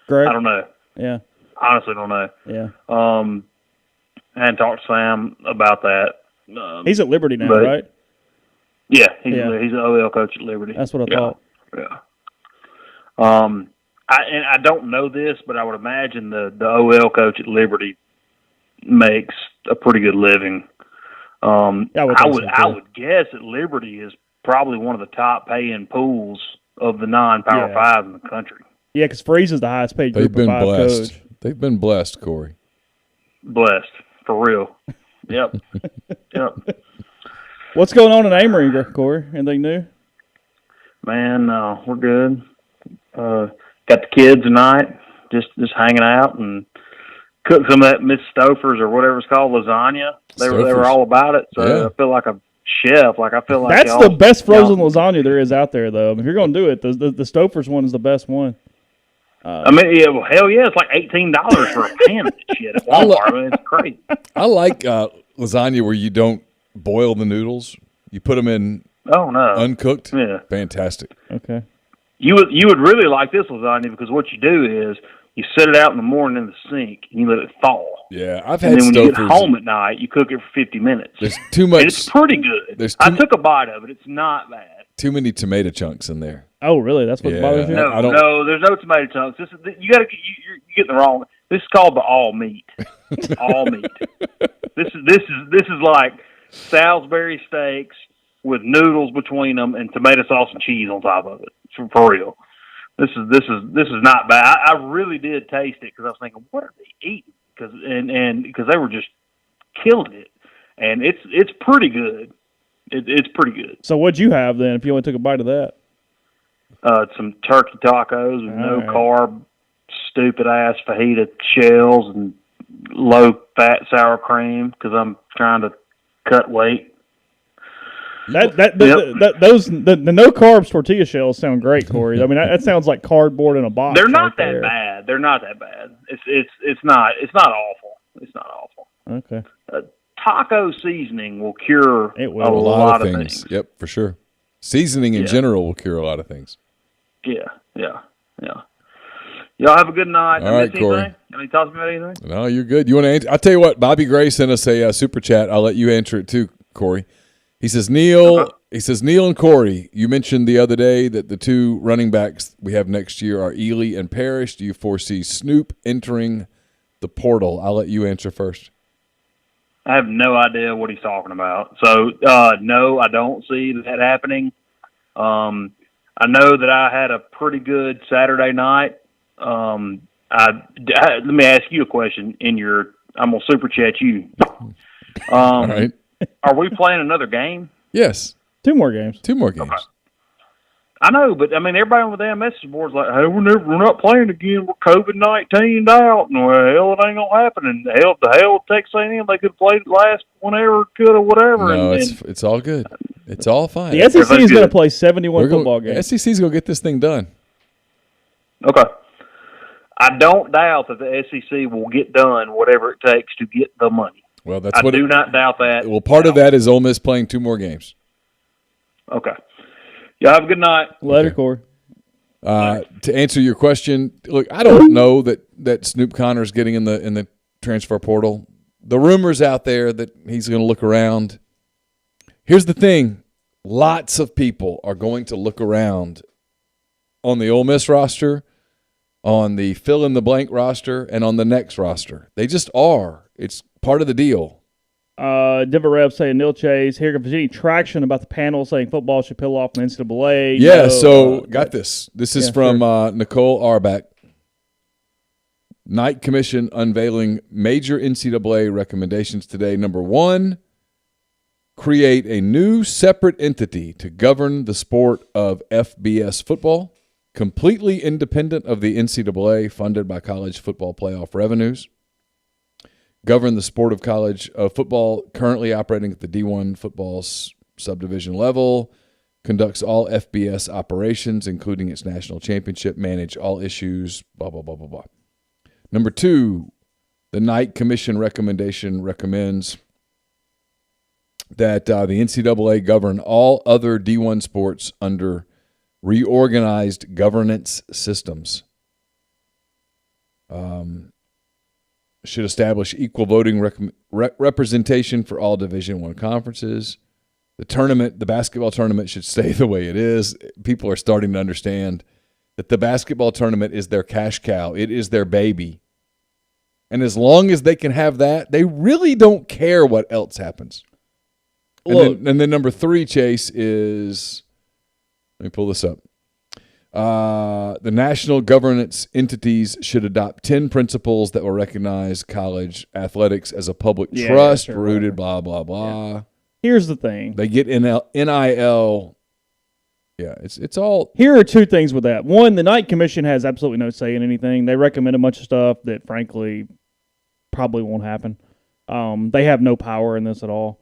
Greg? I don't know. Yeah. Honestly, don't know. Yeah. I hadn't talked to Sam about that. He's at Liberty now, right? Yeah, he's an OL coach at Liberty. That's what I thought. Yeah. I don't know this, but I would imagine the OL coach at Liberty makes a pretty good living. I would guess that Liberty is probably one of the top paying pools of the non-Power Fives in the country. Yeah, because Freeze is the highest paid Group of 5 coach. They've been blessed, Corey. Blessed, for real. Yep. Yep. What's going on in Amory, Corey? Anything new? Man, we're good. Got the kids tonight, just hanging out and cooked some of that Miss Stouffer's or whatever it's called, lasagna. They were all about it, so I feel like a chef. Like I feel like that's the best frozen lasagna there is out there, though. I mean, if you're going to do it, the Stouffer's one is the best one. I mean, hell yeah, it's like $18 for a pan of that shit at Walmart. I mean, it's crazy. I like lasagna where you don't boil the noodles; you put them in. Oh no, uncooked. Yeah, fantastic. Okay. You would really like this lasagna because what you do is you set it out in the morning in the sink and you let it thaw. Yeah, I've had. And then when you get home at night, you cook it for 50 minutes. There's too much. And it's pretty good. I took a bite of it. It's not bad. Too many tomato chunks in there. Oh, really? That's what bothers you? No, there's no tomato chunks. This is you're getting the wrong. This is called the all meat. All meat. This is like Salisbury steaks with noodles between them and tomato sauce and cheese on top of it. For real. This is not bad. I really did taste it because I was thinking, what are they eating? Because they were just killing it, and it's pretty good. It's pretty good. So what'd you have then? If you only took a bite of that, some turkey tacos with no carb, stupid ass fajita shells and low fat sour cream because I'm trying to cut weight. The no carbs tortilla shells sound great, Corey. I mean that sounds like cardboard in a box. They're not that bad. They're not that bad. It's not awful. It's not awful. Okay. Taco seasoning will cure a lot of things. Yep, for sure. Seasoning in general will cure a lot of things. Yeah. Y'all have a good night. All right, Corey. Any talk about anything? No, you're good. You want to answer? I'll tell you what. Bobby Gray sent us a super chat. I'll let you answer it too, Corey. He says, Neal. He says, Neal and Corey, you mentioned the other day that the two running backs we have next year are Ely and Parrish. Do you foresee Snoop entering the portal? I'll let you answer first. I have no idea what he's talking about. So, no, I don't see that happening. I know that I had a pretty good Saturday night. Let me ask you a question. I'm going to super chat you. All right. Are we playing another game? Yes. 2 more games. 2 more games. Okay. I know, but I mean, everybody on the damn message board's like, "Hey, we're not playing again. We're COVID-19 out, and hell, it ain't gonna happen." And the hell, Texas A&M, they could have played last whenever, could or whatever. No, it's all good. It's all fine. The SEC is going to play 71 football games. SEC's going to get this thing done. Okay. I don't doubt that the SEC will get done whatever it takes to get the money. Well, I do not doubt that. Well, part of that is Ole Miss playing 2 more games. Okay. Y'all have a good night. Later, Corey. To answer your question, look, I don't know that Snoop Connor's getting in the transfer portal. The rumors out there that he's going to look around. Here's the thing. Lots of people are going to look around on the Ole Miss roster, on the fill-in-the-blank roster, and on the next roster. They just are. It's part of the deal. Denver Rev saying Neal Chase. Here, if there's any traction about the panel saying football should peel off from the NCAA. Yeah, got this. This is from Nicole Arbach. Knight Commission unveiling major NCAA recommendations today. Number 1, create a new separate entity to govern the sport of FBS football, completely independent of the NCAA, funded by college football playoff revenues. Govern the sport of college football, currently operating at the D1 football subdivision level, conducts all FBS operations, including its national championship, manage all issues, blah, blah, blah, blah, blah. Number 2, the Knight Commission recommendation recommends that the NCAA govern all other D1 sports under reorganized governance systems. Should establish equal voting representation for all Division I conferences. The basketball tournament should stay the way it is. People are starting to understand that the basketball tournament is their cash cow. It is their baby. And as long as they can have that, they really don't care what else happens. And then number 3, Chase, is – let me pull this up. The national governance entities should adopt 10 principles that will recognize college athletics as a public trust, rooted, blah, blah, blah. Yeah. Here's the thing. They get NIL. Yeah, it's all. Here are 2 things with that. One, the Knight Commission has absolutely no say in anything. They recommend a bunch of stuff that, frankly, probably won't happen. They have no power in this at all.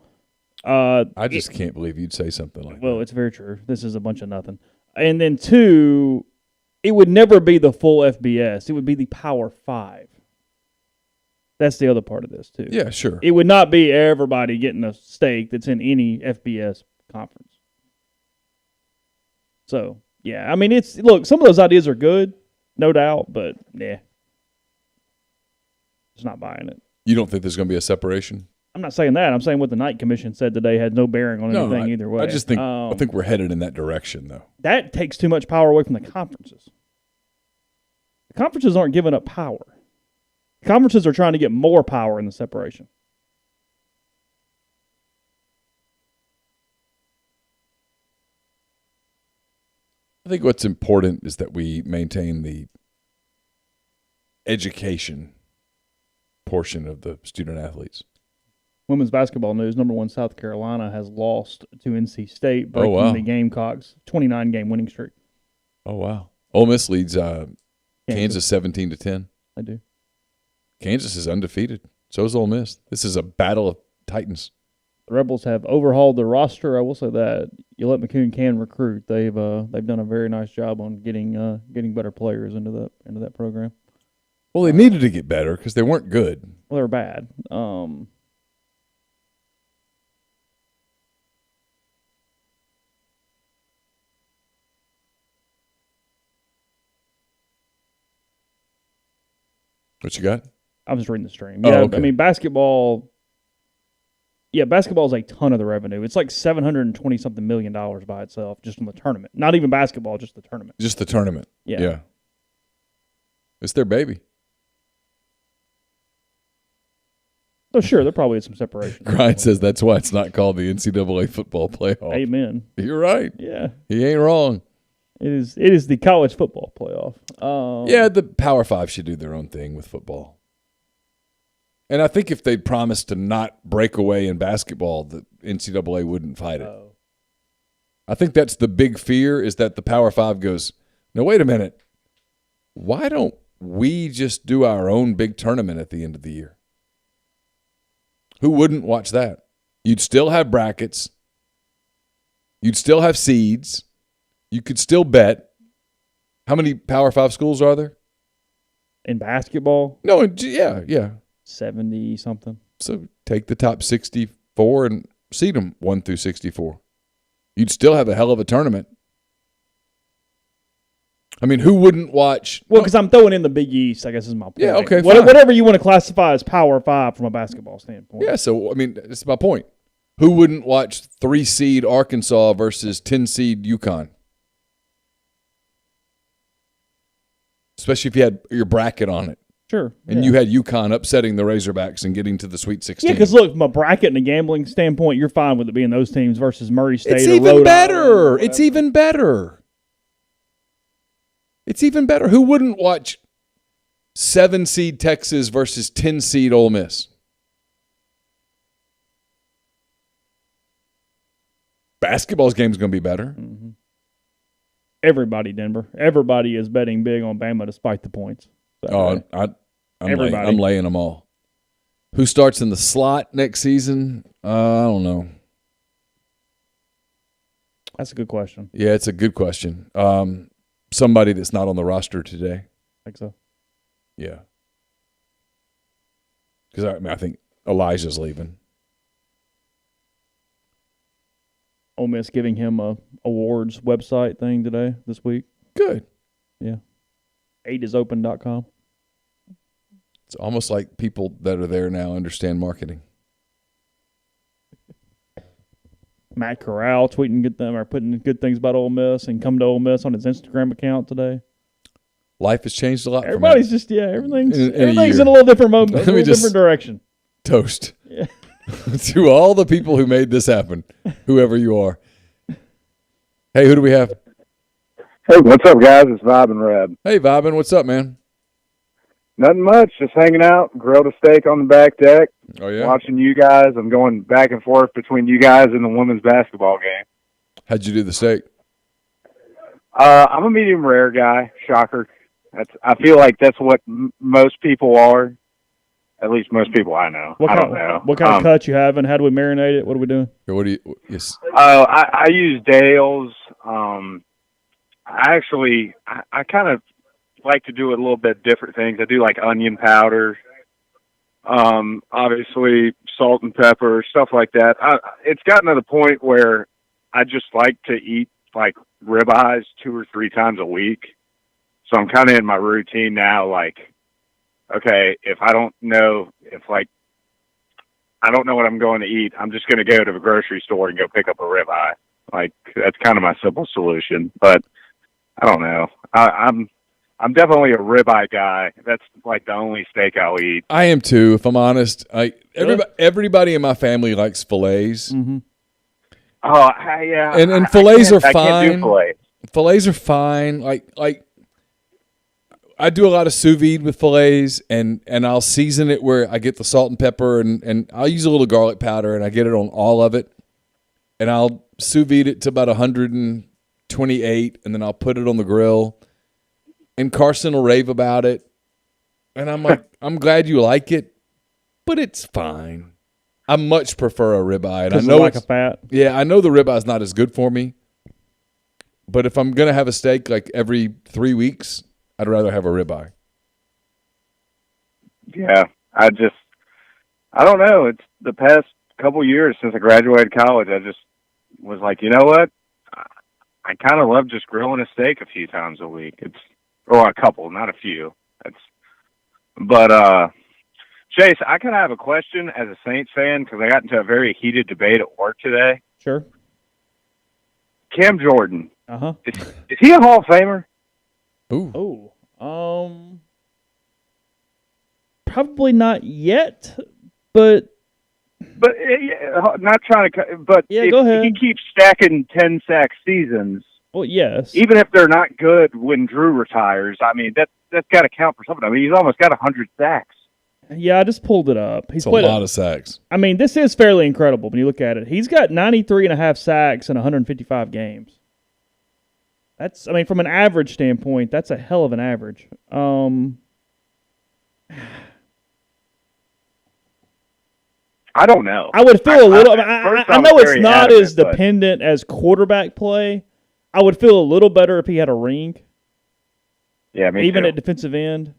I just can't believe you'd say something like that. Well, it's very true. This is a bunch of nothing. And then 2, it would never be the full FBS. It would be the Power 5. That's the other part of this, too. Yeah, sure. It would not be everybody getting a stake that's in any FBS conference. So, yeah. I mean, look, some of those ideas are good, no doubt, but, just not buying it. You don't think there's going to be a separation? I'm not saying that. I'm saying what the Knight Commission said today had no bearing on anything either way. I just think I think we're headed in that direction, though. That takes too much power away from the conferences. The conferences aren't giving up power. The conferences are trying to get more power in the separation. I think what's important is that we maintain the education portion of the student athletes. Women's basketball news, number 1 South Carolina has lost to NC State, breaking the Gamecocks' 29-game winning streak. Oh, wow. Ole Miss leads Kansas 17-10. I do. Kansas is undefeated. So is Ole Miss. This is a battle of titans. The Rebels have overhauled their roster. I will say that. Yolette McCoon can recruit. They've done a very nice job on getting better players into that program. Well, they needed to get better because they weren't good. Well, they're bad. What you got? I was reading the stream. Oh, Yeah, okay. I mean, basketball. Yeah, basketball is a ton of the revenue. It's like $720-something million by itself just on the tournament. Not even basketball, just the tournament. Just the tournament. Yeah. It's their baby. So, sure, there probably is some separation. Grind says that's why it's not called the NCAA football playoff. Amen. You're right. Yeah. He ain't wrong. It is the college football playoff. Yeah, the Power 5 should do their own thing with football. And I think if they'd promised to not break away in basketball, the NCAA wouldn't fight it. I think that's the big fear, is that the Power 5 goes, no, wait a minute. Why don't we just do our own big tournament at the end of the year? Who wouldn't watch that? You'd still have brackets. You'd still have seeds. You could still bet. How many Power 5 schools are there? In basketball? No, yeah. 70-something. So take the top 64 and seed them 1 through 64. You'd still have a hell of a tournament. I mean, who wouldn't watch? Well, because I'm throwing in the Big East, I guess is my point. Yeah, okay, Whatever you want to classify as Power 5 from a basketball standpoint. Yeah, so, I mean, that's my point. Who wouldn't watch 3-seed Arkansas versus 10-seed UConn? Especially if you had your bracket on it. Sure. And you had UConn upsetting the Razorbacks and getting to the Sweet 16. Yeah, because look, from a bracket and a gambling standpoint, you're fine with it being those teams versus Murray State It's or even Rhode better. Island. It's even better. It's even better. Who wouldn't watch 7-seed Texas versus 10-seed Ole Miss? Basketball's game is going to be better. Mm-hmm. Everybody, Denver. Everybody is betting big on Bama despite the points. So, I'm laying them all. Who starts in the slot next season? I don't know. That's a good question. Yeah, it's a good question. Somebody that's not on the roster today. I think so. Yeah. Because I think Elijah's leaving. Ole Miss giving him a awards website thing this week. Good. Yeah. 8isopen.com. It's almost like people that are there now understand marketing. Matt Corral tweeting putting good things about Ole Miss and come to Ole Miss on his Instagram account today. Life has changed a lot. Everybody's just everything's in in a little different moment, different direction. Toast. Yeah. To all the people who made this happen, whoever you are. Hey, who do we have? Hey, what's up, guys? It's Vibe and Reb. Hey, Vibin, what's up, man? Nothing much. Just hanging out. Grilled a steak on the back deck. Oh, yeah? Watching you guys. I'm going back and forth between you guys and the women's basketball game. How'd you do the steak? I'm a medium rare guy. Shocker. I feel like that's what most people are. At least most people I know. I don't know. What kind of cut you having? How do we marinate it? What are we doing? What do you? Yes. I use Dale's. I kind of like to do a little bit different things. I do like onion powder, obviously salt and pepper, stuff like that. It's gotten to the point where I just like to eat like ribeyes 2 or 3 times a week. So I'm kind of in my routine now. Like, okay, if I don't know I don't know what I'm going to eat, I'm just going to go to the grocery store and go pick up a ribeye. Like, that's kind of my simple solution. But I don't know. I'm definitely a ribeye guy. That's like the only steak I'll eat. I am too, if I'm honest. Everybody in my family likes fillets. Mm-hmm. Oh, yeah. And fillets are fine. I can't do fillets. Fillets are fine. Like I do a lot of sous vide with fillets, and I'll season it where I get the salt and pepper, and I'll use a little garlic powder, and I get it on all of it, and I'll sous vide it to about 128, and then I'll put it on the grill. And Carson will rave about it, and I'm like, I'm glad you like it, but it's fine. I much prefer a ribeye, and I know like a fat. Yeah, I know the ribeye is not as good for me, but if I'm gonna have a steak like every 3 weeks, I'd rather have a ribeye. Yeah, I don't know. It's the past couple years since I graduated college. I just was like, you know what? I kind of love just grilling a steak a few times a week. Or a couple, not a few. But Chase, I kind of have a question as a Saints fan because I got into a very heated debate at work today. Sure. Cam Jordan. Uh-huh. Is he a Hall of Famer? Ooh. Probably not yet, but not trying to. But yeah, go ahead. He keeps stacking 10-sack seasons. Well, yes. Even if they're not good when Drew retires, I mean that's got to count for something. I mean, he's almost got 100 sacks. Yeah, I just pulled it up. He's played a lot of sacks. I mean, this is fairly incredible when you look at it. He's got 93.5 sacks in 155 games. That's, I mean, from an average standpoint, that's a hell of an average. I don't know. I would feel a little. I know it's not as dependent as quarterback play. I would feel a little better if he had a ring. Yeah, me even too. at defensive end.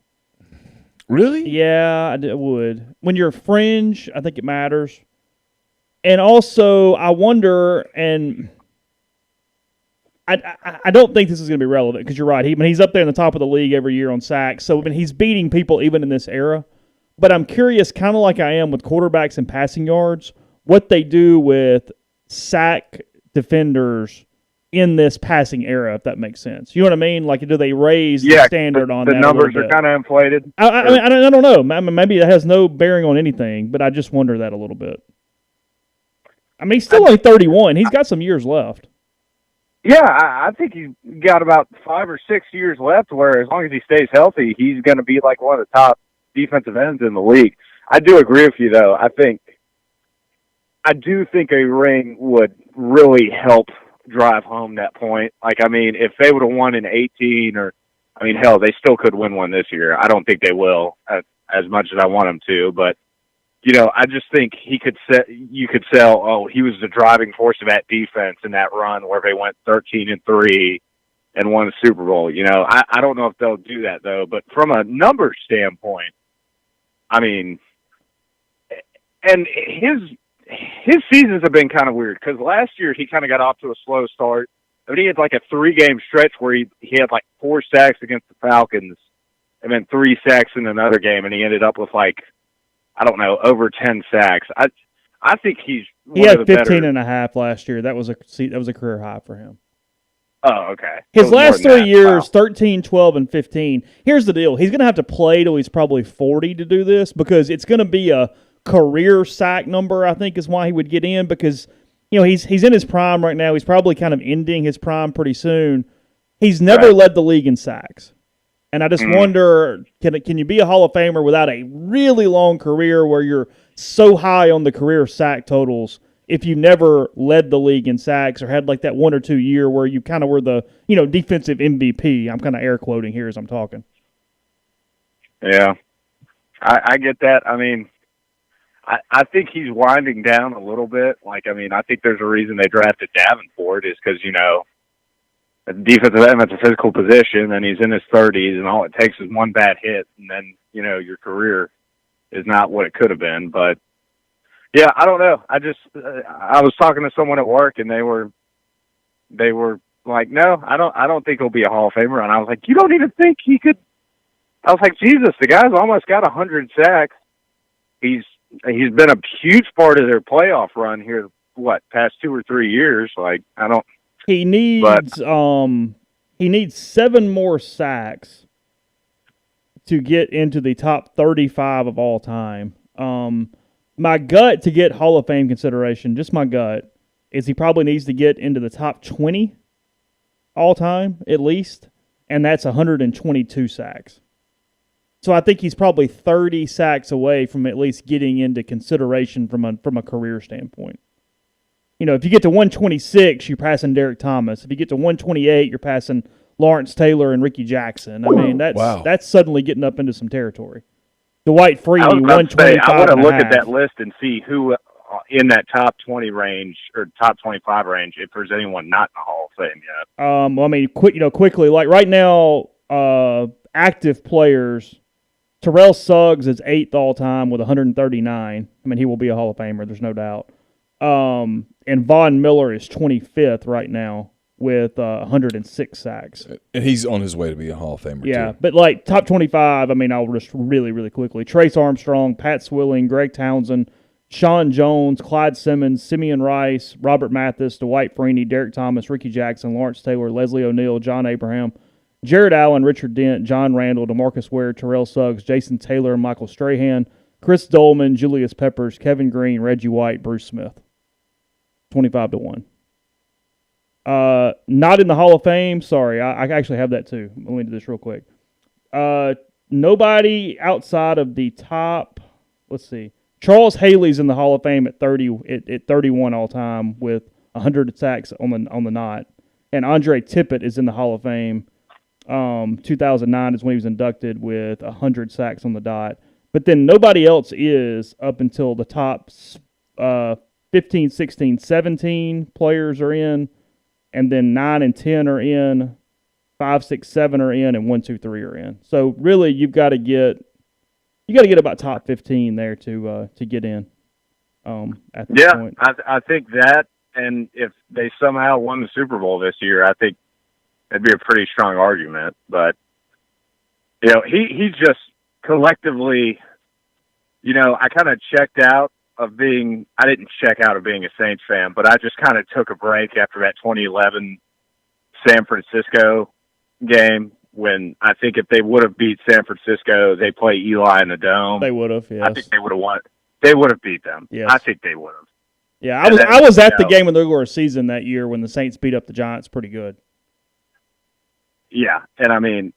Really? Yeah, I would. When you're fringe, I think it matters. And also, I wonder, and I don't think this is going to be relevant because you're right. He's up there in the top of the league every year on sacks. So he's beating people even in this era. But I'm curious, kind of like I am with quarterbacks and passing yards, what they do with sack defenders in this passing era, if that makes sense. You know what I mean? Like, do they raise the standard on that? The numbers are kind of inflated. I don't know. Maybe it has no bearing on anything, but I just wonder that a little bit. I mean, he's still only 31. He's got some years left. Yeah, I think he's got about 5 or 6 years left where as long as he stays healthy, he's going to be like one of the top defensive ends in the league. I do agree with you, though. I do think a ring would really help drive home that point. Like, I mean, if they would have won in 18 or, I mean, hell, they still could win one this year. I don't think they will as much as I want them to, but, you know, I just think you could sell, oh, he was the driving force of that defense in that run where they went 13-3 and won the Super Bowl. You know, I don't know if they'll do that, though, but from a numbers standpoint, I mean, and his seasons have been kind of weird because last year he kind of got off to a slow start. I mean, he had like a 3-game stretch where he had like 4 sacks against the Falcons and then 3 sacks in another game, and he ended up with like, I don't know, over 10 sacks. I think he had 15 and a half last year. That was a career high for him. Oh, okay. His last 3 years, 13, 12, and 15. Here's the deal. He's going to have to play till he's probably 40 to do this because it's going to be a career sack number, I think, is why he would get in because, he's in his prime right now. He's probably kind of ending his prime pretty soon. He's never led the league in sacks. And I just wonder, can you be a Hall of Famer without a really long career where you're so high on the career sack totals if you never led the league in sacks or had like that 1 or 2 year where you kind of were the, defensive MVP? I'm kind of air quoting here as I'm talking. Yeah, I get that. I mean, I think he's winding down a little bit. Like, I mean, I think there's a reason they drafted Davenport is because, defensive end, that's a physical position, and he's in his 30s, and all it takes is one bad hit, and then, your career is not what it could have been. But, yeah, I don't know. I was talking to someone at work, and they were like, no, I don't think he'll be a Hall of Famer. And I was like, you don't even think he could? I was like, Jesus, the guy's almost got 100 sacks. He's been a huge part of their playoff run here, past 2 or 3 years. Like, I don't. He needs 7 more sacks to get into the top 35 of all time. My gut to get Hall of Fame consideration, just my gut, is he probably needs to get into the top 20 all time at least, and that's 122 sacks. So I think he's probably 30 sacks away from at least getting into consideration from a career standpoint. If you get to 126, you're passing Derek Thomas. If you get to 128, you're passing Lawrence Taylor and Ricky Jackson. I mean, that's suddenly getting up into some territory. Dwight Freeney, 125. I want to look at that list and see who in that top 20 range or top 25 range, if there's anyone not in the Hall of Fame yet. I mean, quickly, like right now, active players, Terrell Suggs is 8th all time with 139. I mean, he will be a Hall of Famer. There's no doubt. And Von Miller is 25th right now with 106 sacks. And he's on his way to be a Hall of Famer, yeah, too. but like top 25, I mean, I'll just really, really quickly. Trace Armstrong, Pat Swilling, Greg Townsend, Sean Jones, Clyde Simmons, Simeon Rice, Robert Mathis, Dwight Freeney, Derek Thomas, Ricky Jackson, Lawrence Taylor, Leslie O'Neal, John Abraham, Jared Allen, Richard Dent, John Randall, DeMarcus Ware, Terrell Suggs, Jason Taylor, Michael Strahan, Chris Dolman, Julius Peppers, Kevin Green, Reggie White, Bruce Smith. 25-1. Not in the Hall of Fame. Sorry, I actually have that too. Let me do this real quick. Nobody outside of the top. Let's see. Charles Haley's in the Hall of Fame at 31 all time with 100 sacks on the knot, and Andre Tippett is in the Hall of Fame. 2009 is when he was inducted with 100 sacks on the dot. But then nobody else is up until the top 15, 16, 17 players are in, and then 9 and 10 are in, 5, 6, 7 are in, and 1, 2, 3 are in. So really, you got to get about top 15 there to get in. At this point. I think that, and if they somehow won the Super Bowl this year, I think that'd be a pretty strong argument. But he's just collectively, I kind of checked out of being. I didn't check out of being a Saints fan, but I just kind of took a break after that 2011 San Francisco game. When I think if they would have beat San Francisco, they play Eli in the Dome. They would have. Yes. I think they would have won. They would have beat them. Yes. I think they would have. Yeah, I was at the game in the regular season that year when the Saints beat up the Giants pretty good. Yeah, and I mean,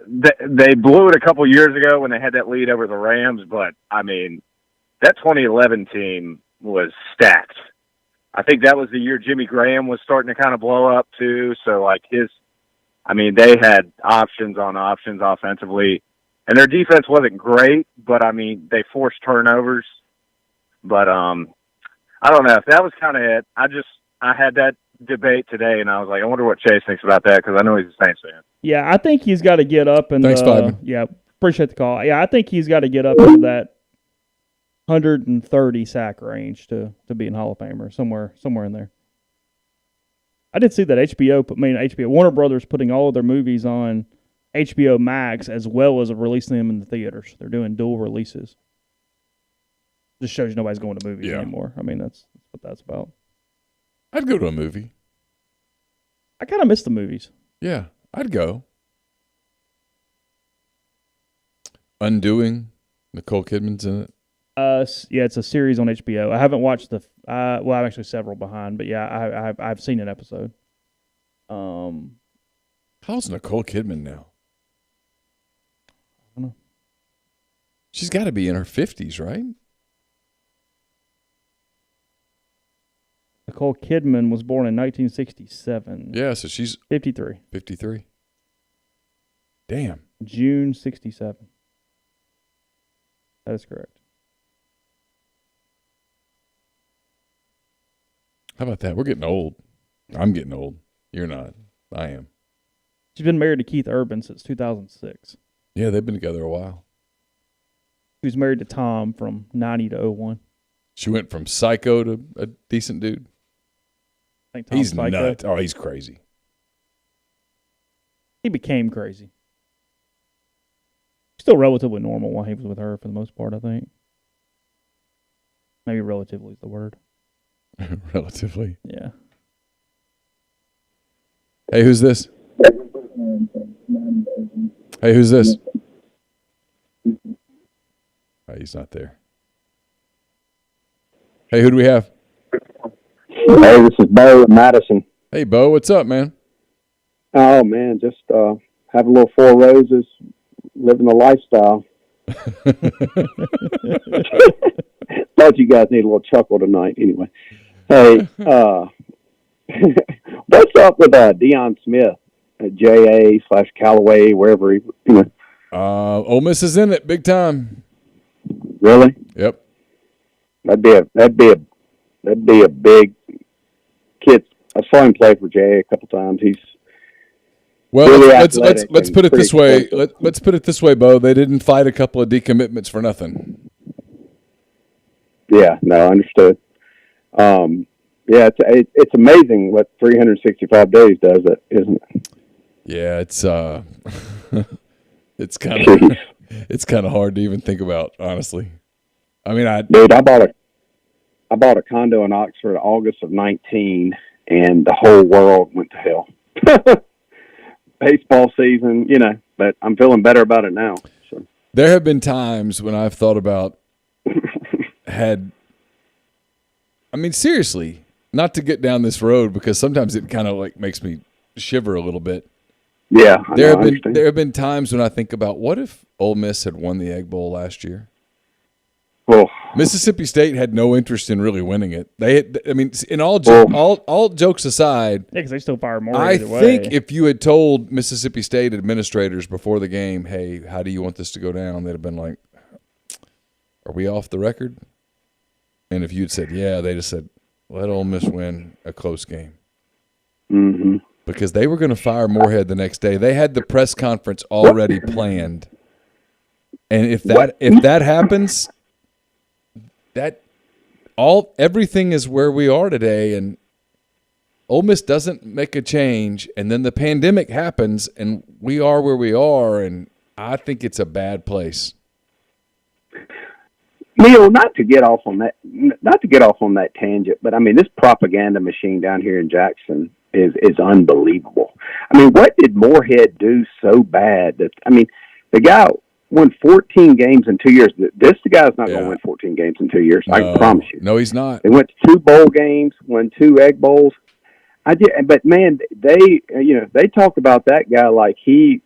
they blew it a couple years ago when they had that lead over the Rams, but I mean, that 2011 team was stacked. I think that was the year Jimmy Graham was starting to kind of blow up too. So like they had options on options offensively, and their defense wasn't great, but I mean, they forced turnovers. But I don't know if that was kind of it. I had that debate today, and I was like, I wonder what Chase thinks about that because I know he's a Saints fan. Yeah, I think he's got to get up and. Thanks, Five. Yeah, appreciate the call. Yeah, I think he's got to get up into that 130 sack range to be in Hall of Famer, somewhere in there. I did see that HBO Warner Brothers putting all of their movies on HBO Max as well as releasing them in the theaters. They're doing dual releases. Just shows you nobody's going to movies anymore. I mean, that's what that's about. I'd go to a movie. I kind of miss the movies. Yeah, I'd go. Undoing, Nicole Kidman's in it. Yeah, it's a series on HBO. I haven't watched I'm actually several behind, but yeah, I've seen an episode. How's Nicole Kidman now? I don't know. She's got to be in her 50s, right? Nicole Kidman was born in 1967. Yeah, so she's 53. 53. Damn. June 67. That is correct. How about that? We're getting old. I'm getting old. You're not. I am. She's been married to Keith Urban since 2006. Yeah, they've been together a while. She was married to Tom from 90 to 01. She went from psycho to a decent dude. I think Tom's He's psycho. nuts. Oh, he's crazy. He became crazy. Still relatively normal while he was with her for the most part, I think. Maybe relatively is the word. Relatively. Yeah. Hey, who's this? Hey, who's this? Oh, he's not there. Hey, who do we have? Hey, this is Bo in Madison. Hey, Bo, what's up, man? Oh, man, just have a little Four Roses, living the lifestyle. Thought you guys need a little chuckle tonight anyway. Hey, what's up with Deion Smith at JA/Callaway, wherever he, Ole Miss is in it big time. Really? Yep. That'd be a big kid. I saw him play for JA a couple times. He's well. really Let's athletic put it and this way. pretty Let's put it this way, Bo. They didn't fight a couple of decommitments for nothing. Yeah, no, understood. Yeah, it's amazing what 365 days does it, isn't it? Yeah, it's it's kind of hard to even think about, honestly. I mean, Dude, I bought a condo in Oxford August of 19, and the whole world went to hell. Baseball season, but I'm feeling better about it now. So. There have been times when I've thought about seriously, not to get down this road because sometimes it kind of like makes me shiver a little bit. Yeah, there have been times when I think about what if Ole Miss had won the Egg Bowl last year. Well, Mississippi State had no interest in really winning it. All jokes aside, yeah, because they still fire more. I think if you had told Mississippi State administrators before the game, "Hey, how do you want this to go down?" they'd have been like, "Are we off the record?" And if you'd said, "Yeah," they just said, "Let Ole Miss win a close game." Mm-hmm. Because they were going to fire Moorhead the next day. They had the press conference already planned, and if that happens, everything is where we are today. And Ole Miss doesn't make a change, and then the pandemic happens, and we are where we are. And I think it's a bad place. Neal, not to get off on that tangent, but I mean, this propaganda machine down here in Jackson is unbelievable. I mean, what did Moorhead do so bad the guy won 14 games in 2 years. The guy's not going to win 14 games in 2 years. I can promise you. No, he's not. They went to 2 bowl games, won 2 Egg Bowls. But man, they talk about that guy like they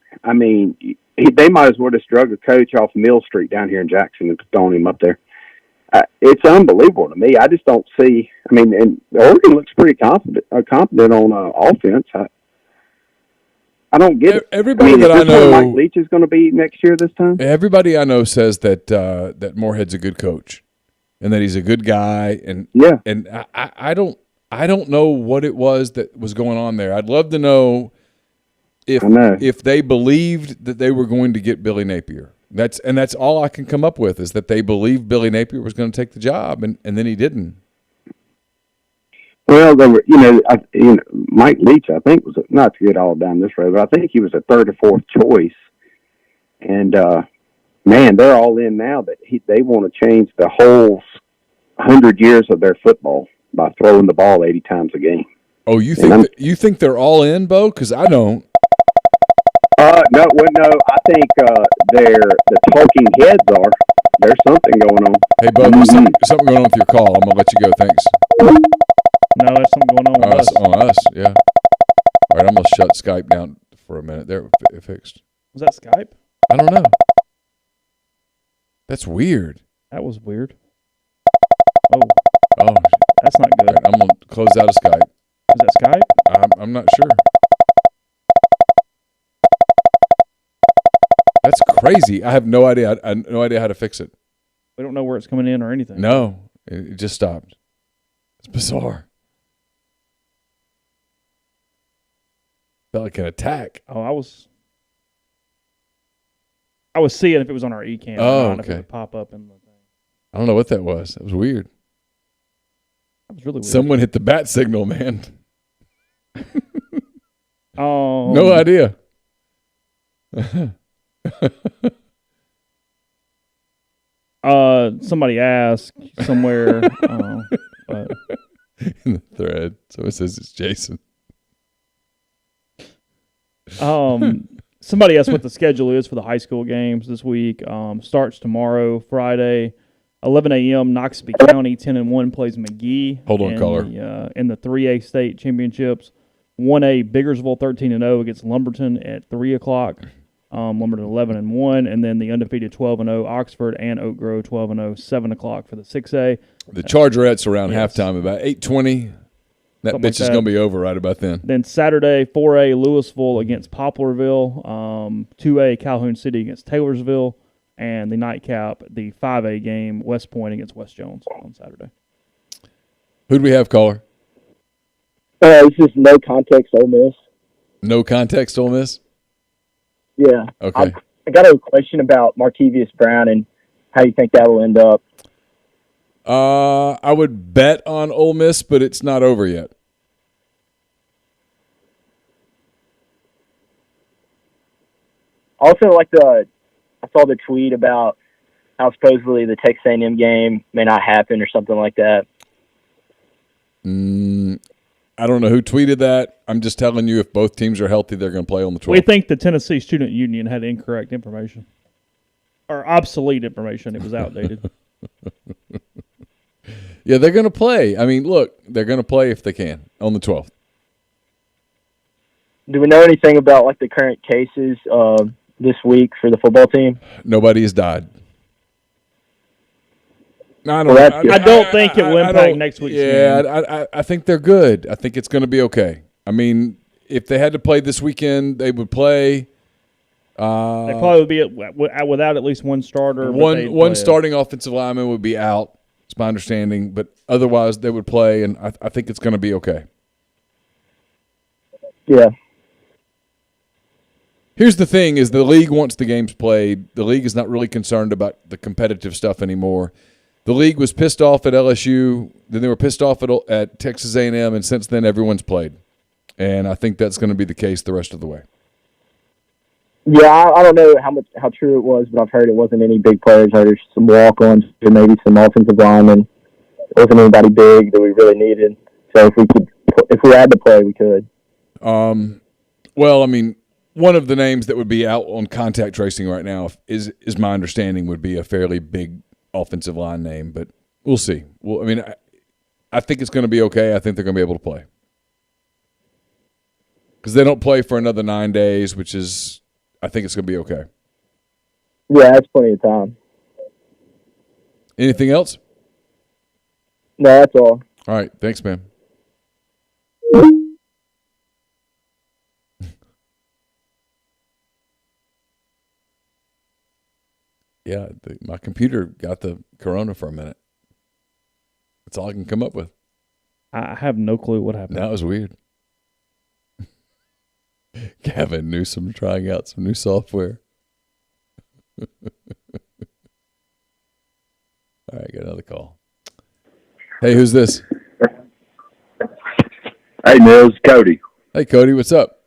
might as well just drug a coach off Mill Street down here in Jackson and thrown him up there. It's unbelievable to me. I just don't see. I mean, and Oregon looks pretty competent on offense. I don't get it. Everybody that I know, Mike Leach is going to be next year this time. Everybody I know says that Moorhead's a good coach, and that he's a good guy. And yeah, and I don't know what it was that was going on there. I'd love to know if they believed that they were going to get Billy Napier. That's all I can come up with is that they believed Billy Napier was going to take the job, and then he didn't. Well, there were, Mike Leach, I think, was not to get all down this road, but I think he was a third or fourth choice. And man, they're all in now that they want to change the whole 100 years of their football by throwing the ball 80 times a game. Oh, you think they're all in, Bo? Because I don't. No. I think the talking heads are. There's something going on. Hey, Bo, there's something going on with your call. I'm gonna let you go. Thanks. No, there's something going on with us. On us, yeah. All right, I'm gonna shut Skype down for a minute. There, it fixed. Was that Skype? I don't know. That's weird. That was weird. Oh, that's not good. Right, I'm gonna close out of Skype. Is that Skype? I'm not sure. That's crazy. I have no idea. I have no idea how to fix it. We don't know where it's coming in or anything. No, it just stopped. It's bizarre. Felt like an attack. Oh, I was seeing if it was on our eCam. Oh, If it okay. would pop up in the thing. I don't know what that was. That was weird. That was really weird. Someone hit the bat signal, man. Oh, No idea. Somebody asked somewhere but In the thread, so it says it's Jason. somebody asked what the schedule is for the high school games this week. Starts tomorrow, Friday, 11 a.m. Noxubee County 10-1 plays McGee. Hold on, caller. In the 3A state championships. 1A Biggersville 13-0 against Lumberton at 3 o'clock. Lumberton 11-1, and then the undefeated 12-0 Oxford and Oak Grove 12-0 7 o'clock for the 6A. The Chargerettes around halftime, about 8:20. That Something bitch like is going to be over right about then. Then Saturday, 4A Louisville against Poplarville, 2A Calhoun City against Taylorsville, and the nightcap, the 5A game, West Point against West Jones on Saturday. Who do we have, caller? This is no context Ole Miss. No context, Ole Miss? Yeah. Okay. I got a question about Markevius Brown and how you think that will end up. I would bet on Ole Miss, but it's not over yet. Also, I saw the tweet about how supposedly the Texas A&M game may not happen or something like that. I don't know who tweeted that. I'm just telling you, if both teams are healthy, they're going to play on the 12th. We think the Tennessee Student Union had incorrect information or obsolete information. It was outdated. Yeah, they're going to play. I mean, look, they're going to play if they can on the 12th. Do we know anything about the current cases this week for the football team? Nobody has died. No, I don't think it will impact next week's game. Yeah, I think they're good. I think it's going to be okay. I mean, if they had to play this weekend, they would play. They probably would be without at least one starter. One starting offensive lineman would be out. It's my understanding, but otherwise they would play, and I think it's going to be okay. Yeah. Here's the thing: is the league wants the games played. The league is not really concerned about the competitive stuff anymore. The league was pissed off at LSU, then they were pissed off at Texas A&M, and since then everyone's played. And I think that's going to be the case the rest of the way. Yeah, I don't know how true it was, but I've heard it wasn't any big players. I heard there's some walk-ons, maybe some offensive linemen. It wasn't anybody big that we really needed. So if we had to play, we could. Well, I mean, one of the names that would be out on contact tracing right now is my understanding would be a fairly big offensive line name, but we'll see. Well, I mean, I think it's going to be okay. I think they're going to be able to play because they don't play for another 9 days, which is, I think it's going to be okay. Yeah, that's plenty of time. Anything else? No, that's all. All right. Thanks, man. Yeah, my computer got the corona for a minute. That's all I can come up with. I have no clue what happened. That was weird. Gavin Newsom trying out some new software. All right, got another call. Hey, who's this? Hey, Neal, it's Cody. Hey, Cody, what's up?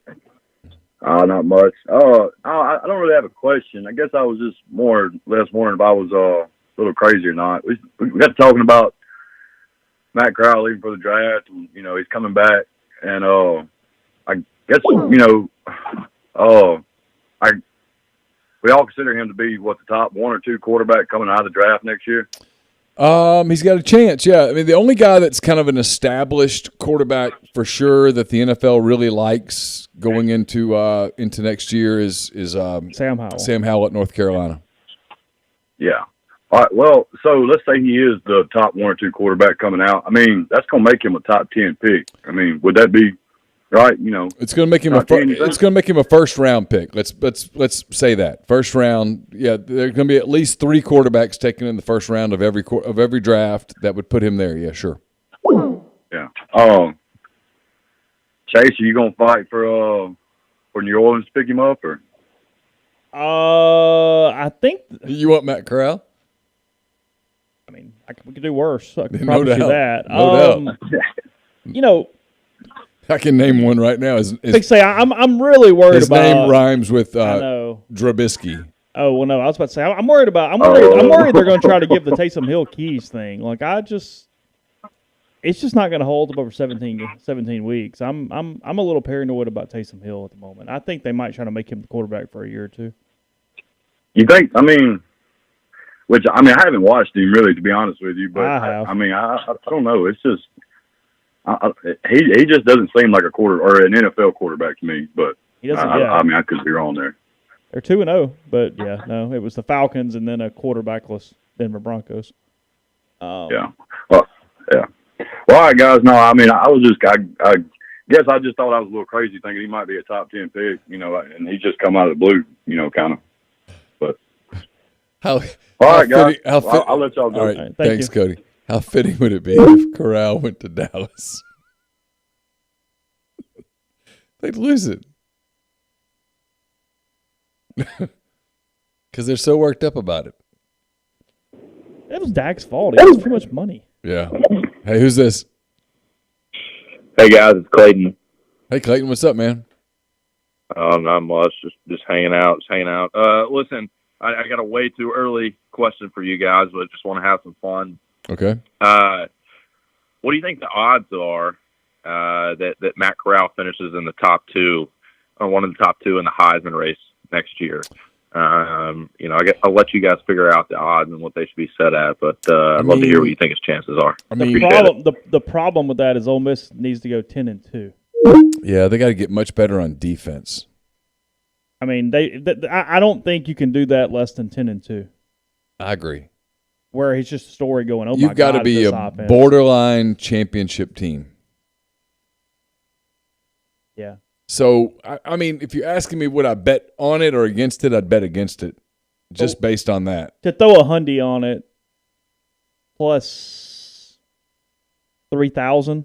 Not much. I don't really have a question. I guess I was just more or less wondering if I was a little crazy or not. We got talking about Matt Corral leaving for the draft, and he's coming back, and I guess we all consider him to be the top 1 or 2 quarterback coming out of the draft next year. He's got a chance, yeah. I mean, the only guy that's kind of an established quarterback for sure that the NFL really likes going into next year is Sam Howell. Sam Howell at North Carolina. Yeah. All right. Well, so let's say he is the top 1 or 2 quarterback coming out. I mean, that's going to make him a top 10 pick. I mean, would that be right? It's going to make him it's going to make him a first round pick. Let's say that first round. Yeah, there are going to be at least 3 quarterbacks taken in the first round of every draft that would put him there. Yeah, sure. Yeah. Chase, are you going to fight for New Orleans to pick him up, or? I think you want Matt Corral. I mean, we could do worse. I can No promise you doubt. that. No doubt. I can name one right now. I'm really worried his about. His name rhymes with I know. Drabisky. Oh well, no. I was about to say I'm worried I'm worried they're going to try to give the Taysom Hill keys thing. It's just not going to hold up over 17 weeks. I'm a little paranoid about Taysom Hill at the moment. I think they might try to make him the quarterback for a year or two. You think? I mean, I haven't watched him really, to be honest with you. But I have. I don't know. It's just he just doesn't seem like a quarter or an NFL quarterback to me. But he doesn't. I could be wrong there. They're 2-0, but yeah, no, it was the Falcons and then a quarterbackless Denver Broncos. Yeah. Well, yeah. Well, all right, guys. No, I guess I just thought I was a little crazy thinking he might be a top 10 pick, and he just come out of the blue, kind of. But all right, guys. I'll let y'all go. All right, thanks, Cody. How fitting would it be if Corral went to Dallas? They'd lose it because they're so worked up about it. It was Dak's fault. It was too much money. Yeah. Hey, who's this? Hey guys, it's Clayton. Hey Clayton, what's up, man? Not much. Just hanging out. Listen, I got a way too early question for you guys, but just want to have some fun. Okay. What do you think the odds are that Matt Corral finishes in the top 2, or one of the top 2 in the Heisman race next year? I'll let you guys figure out the odds and what they should be set at, but I'd love to hear what you think his chances are. The problem with that is Ole Miss needs to go 10-2. Yeah, they got to get much better on defense. I mean, I don't think you can do that less than 10-2. I agree. Where it's just a story going, oh, You've got to be a offense. Borderline championship team. Yeah. So, I mean, if you're asking me would I bet on it or against it, I'd bet against it just based on that. To throw a hundy on it plus 3,000.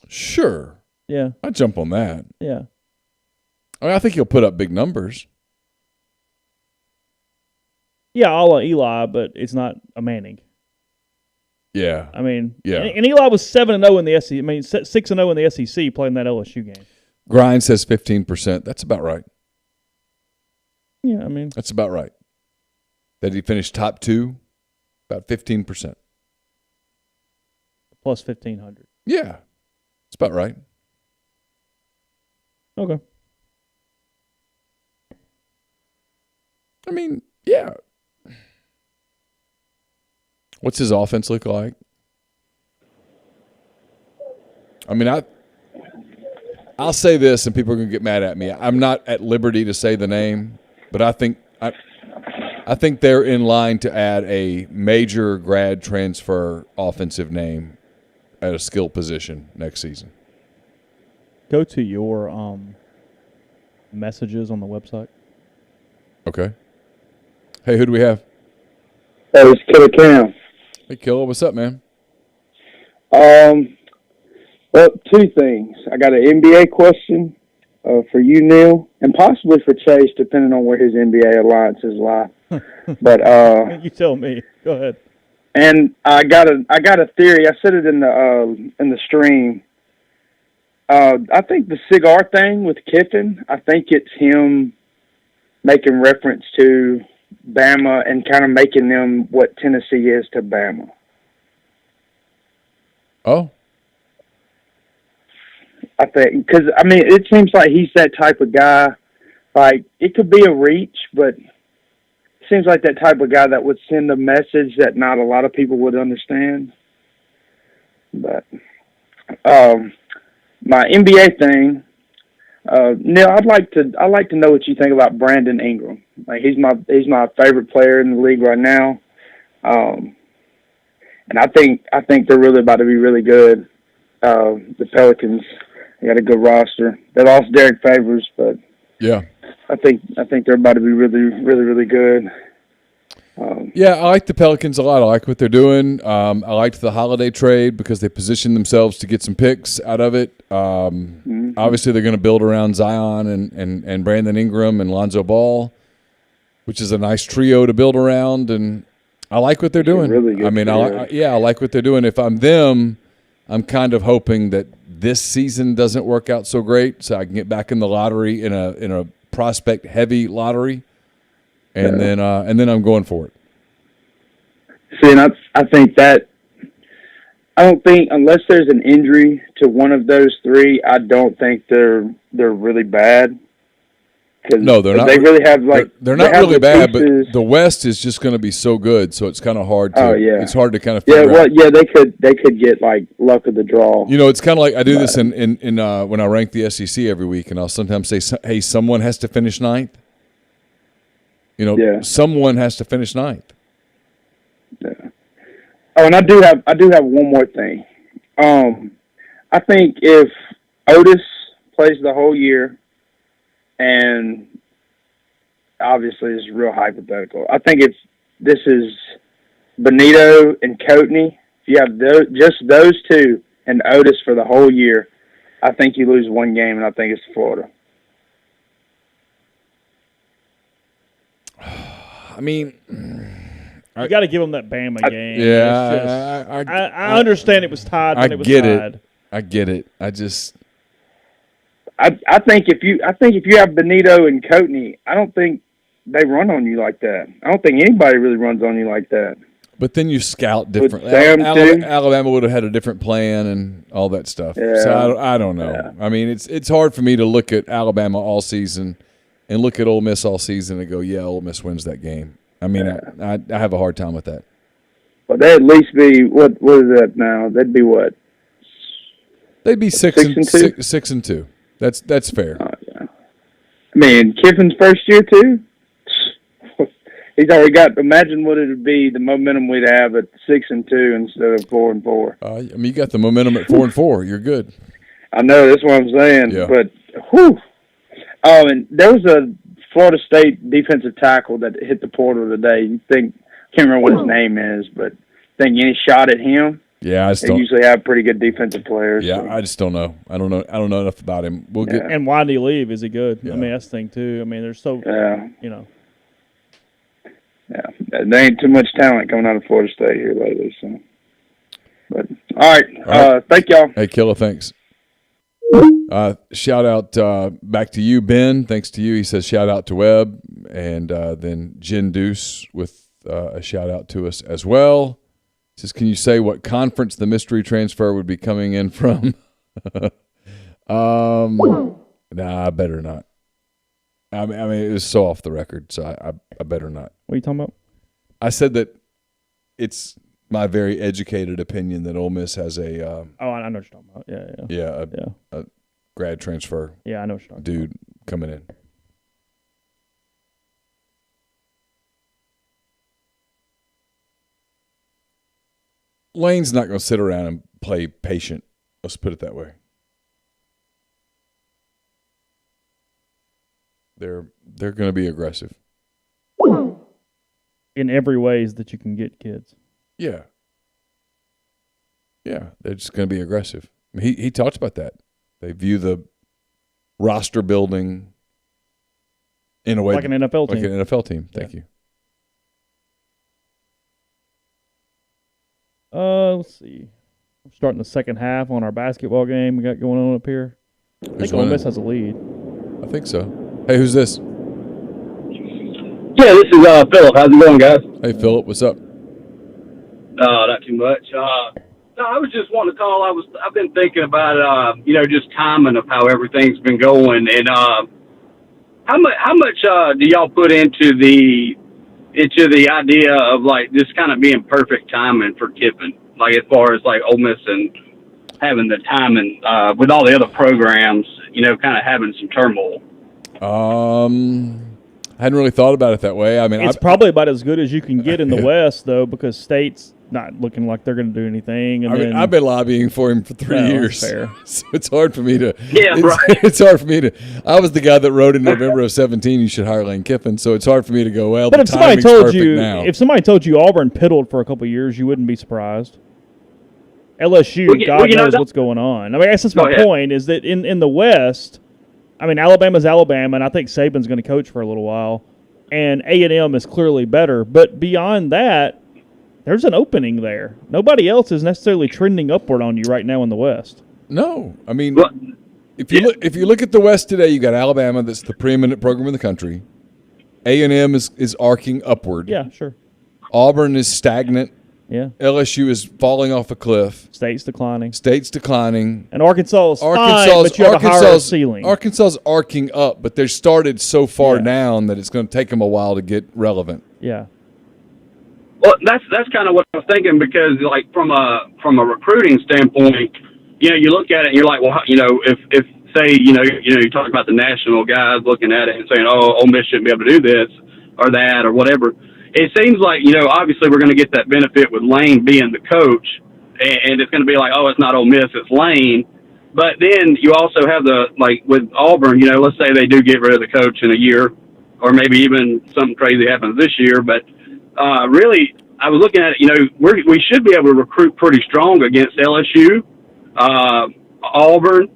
Sure. Yeah. I'd jump on that. Yeah. I think he'll put up big numbers. Yeah, a la Eli, but it's not a Manning. Yeah. I mean, yeah. And Eli was 7-0 in the SEC. I mean, 6-0 in the SEC playing that LSU game. Grind says 15%. That's about right. Yeah, I mean. That's about right. That he finished top 2, about 15%. Plus 1,500. Yeah. It's about right. Okay. I mean, yeah. What's his offense look like? I mean, I'll say this, and people are going to get mad at me. I'm not at liberty to say the name, but I think they're in line to add a major grad transfer offensive name at a skill position next season. Go to your messages on the website. Okay. Hey, who do we have? Hey, it's Killer Cam. Hey, Killer, what's up, man? Well, 2 things. I got an NBA question for you, Neal, and possibly for Chase, depending on where his NBA alliances lie. But you tell me. Go ahead. And I got a theory. I said it in the stream. I think the cigar thing with Kiffin, I think it's him making reference to Bama and kind of making them what Tennessee is to Bama. Oh. I think, because, I mean, it seems like he's that type of guy. Like, it could be a reach, but it seems like that type of guy that would send a message that not a lot of people would understand. But my NBA thing, Neal, I'd like to know what you think about Brandon Ingram. Like, he's my favorite player in the league right now, and I think they're really about to be really good. The Pelicans, they got a good roster. They lost Derek Favors, but yeah, I think they're about to be really, really, really good. Yeah, I like the Pelicans a lot. I like what they're doing. I liked the Holiday trade because they positioned themselves to get some picks out of it. Obviously, they're going to build around Zion and Brandon Ingram and Lonzo Ball, which is a nice trio to build around. And I like what they're doing. Really good. I mean, I like what they're doing. If I'm them, I'm kind of hoping that this season doesn't work out so great, so I can get back in the lottery in a prospect heavy lottery. And then I'm going for it. See, and I think that I don't think unless there's an injury to one of those three, I don't think they're really bad. No, they're not. They really have they're not really bad, but the West is just going to be so good, so it's kind of hard to. It's hard to kind of figure out. They could get like luck of the draw. You know, it's kind of like I do this in when I rank the SEC every week, and I'll sometimes say, "Hey, someone has to finish ninth." You know, someone has to finish ninth. Yeah. Oh, and I do have one more thing. I think if Otis plays the whole year, and obviously it's real hypothetical, I think if this is Benito and Coatney, if you have just those two and Otis for the whole year, I think you lose one game, and I think it's Florida. I mean, you got to give them that Bama game. Yeah, I understand it was tied when it was tied. I get it. I think if you have Benito and Coatney, I don't think they run on you like that. I don't think anybody really runs on you like that. But then you scout differently. Sam Alabama would have had a different plan and all that stuff. Yeah. So I don't know. Yeah. I mean, it's hard for me to look at Alabama all season and look at Ole Miss all season and go, yeah, Ole Miss wins that game. I mean, I have a hard time with that. Well, they'd at least be what is that now? They'd be what? They'd be 6 and 2. That's fair. Yeah. I mean, Kiffin's first year too. He's already got. Imagine what it would be, the momentum we'd have at 6 and 2 instead of 4 and 4. I mean, you got the momentum at 4 and 4. You're good. I know, that's what I'm saying. Yeah. But whew. Oh, and there was a Florida State defensive tackle that hit the portal today. You think, can't remember what his name is, but think any shot at him? Yeah, I just they don't. usually have pretty good defensive players. Yeah, so. I just don't know. I don't know enough about him. We'll get. And why did he leave? Is he good? Yeah. I mean, that's the thing too. I mean, there's so you know. Yeah, there ain't too much talent coming out of Florida State here lately. So, but all right. Thank y'all. Hey, Killa, thanks. Shout out back to you, Ben. Thanks to you. He says shout out to Webb, and then Jen Deuce with a shout out to us as well. He says, can you say what conference the mystery transfer would be coming in from? Nah, I better not. I mean, it was so off the record, so I better not. What are you talking about? I said that it's my very educated opinion that Ole Miss has a. I know what you're talking about. Yeah. A grad transfer. Yeah, I know what you're talking dude coming in. Lane's not going to sit around and play patient. Let's put it that way. They're going to be aggressive. In every ways that you can get kids. Yeah. Yeah, they're just going to be aggressive. I mean, he talks about that. They view the roster building in a way like an NFL team. Like an NFL team. Thank you. Let's see. We're starting the second half on our basketball game we got going on up here. I think Ole Miss has a lead. I think so. Hey, who's this? Yeah, this is Philip. How's it going, guys? Hey, Philip, what's up? Not too much. No, I was just wanting to call. I've been thinking about just timing of how everything's been going, and how much do y'all put into the idea of like this kind of being perfect timing for Kiffin, like as far as like Ole Miss and having the timing with all the other programs, kind of having some turmoil. I hadn't really thought about it that way. I mean, it's probably about as good as you can get in the West, though, because State's not looking like they're going to do anything. And I've been lobbying for him for 3 years, fair. So it's hard for me to. Right. It's hard for me to. I was the guy that wrote in November of 2017, you should hire Lane Kiffin. So it's hard for me to go, well. But if somebody told you, now. Auburn piddled for a couple of years, you wouldn't be surprised. LSU, God knows what's going on. I mean, I guess that's my point. Is that in the West, I mean, Alabama's Alabama, and I think Saban's going to coach for a little while, and A&M is clearly better. But beyond that, there's an opening there. Nobody else is necessarily trending upward on you right now in the West. No, I mean, if you look at the West today, you got Alabama, that's the preeminent program in the country. A&M is arcing upward. Yeah, sure. Auburn is stagnant. Yeah. LSU is falling off a cliff. State's declining. And Arkansas is fine, but you have a higher ceiling. Arkansas is arcing up, but they're started so far down that it's going to take them a while to get relevant. Yeah. Well, that's kind of what I was thinking, because like from a recruiting standpoint, you look at it and you're like, well, if say you talk about the national guys looking at it and saying, oh, Ole Miss shouldn't be able to do this or that or whatever. It seems like, obviously we're going to get that benefit with Lane being the coach, and it's going to be like, oh, it's not Ole Miss, it's Lane. But then you also have with Auburn, let's say they do get rid of the coach in a year, or maybe even something crazy happens this year. But really, I was looking at it, we should be able to recruit pretty strong against LSU, Auburn,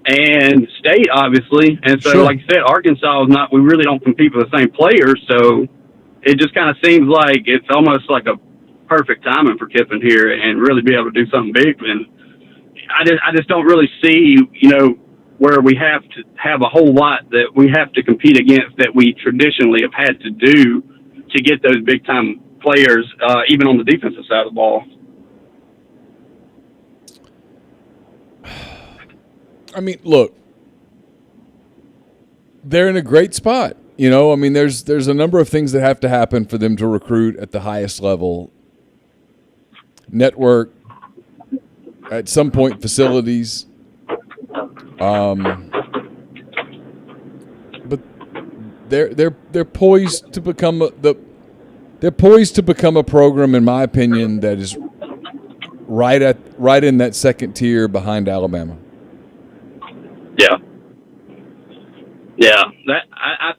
and State, obviously. And so, like I said, Arkansas is not, we really don't compete with the same players, so it just kind of seems like it's almost like a perfect timing for Kiffin here and really be able to do something big. And I just don't really see, where we have to have a whole lot that we have to compete against that we traditionally have had to do to get those big time players, even on the defensive side of the ball. I mean, look, they're in a great spot. There's a number of things that have to happen for them to recruit at the highest level. Network, at some point, facilities. But they're poised to become a program, in my opinion, that is right in that second tier behind Alabama. Yeah. Yeah, that I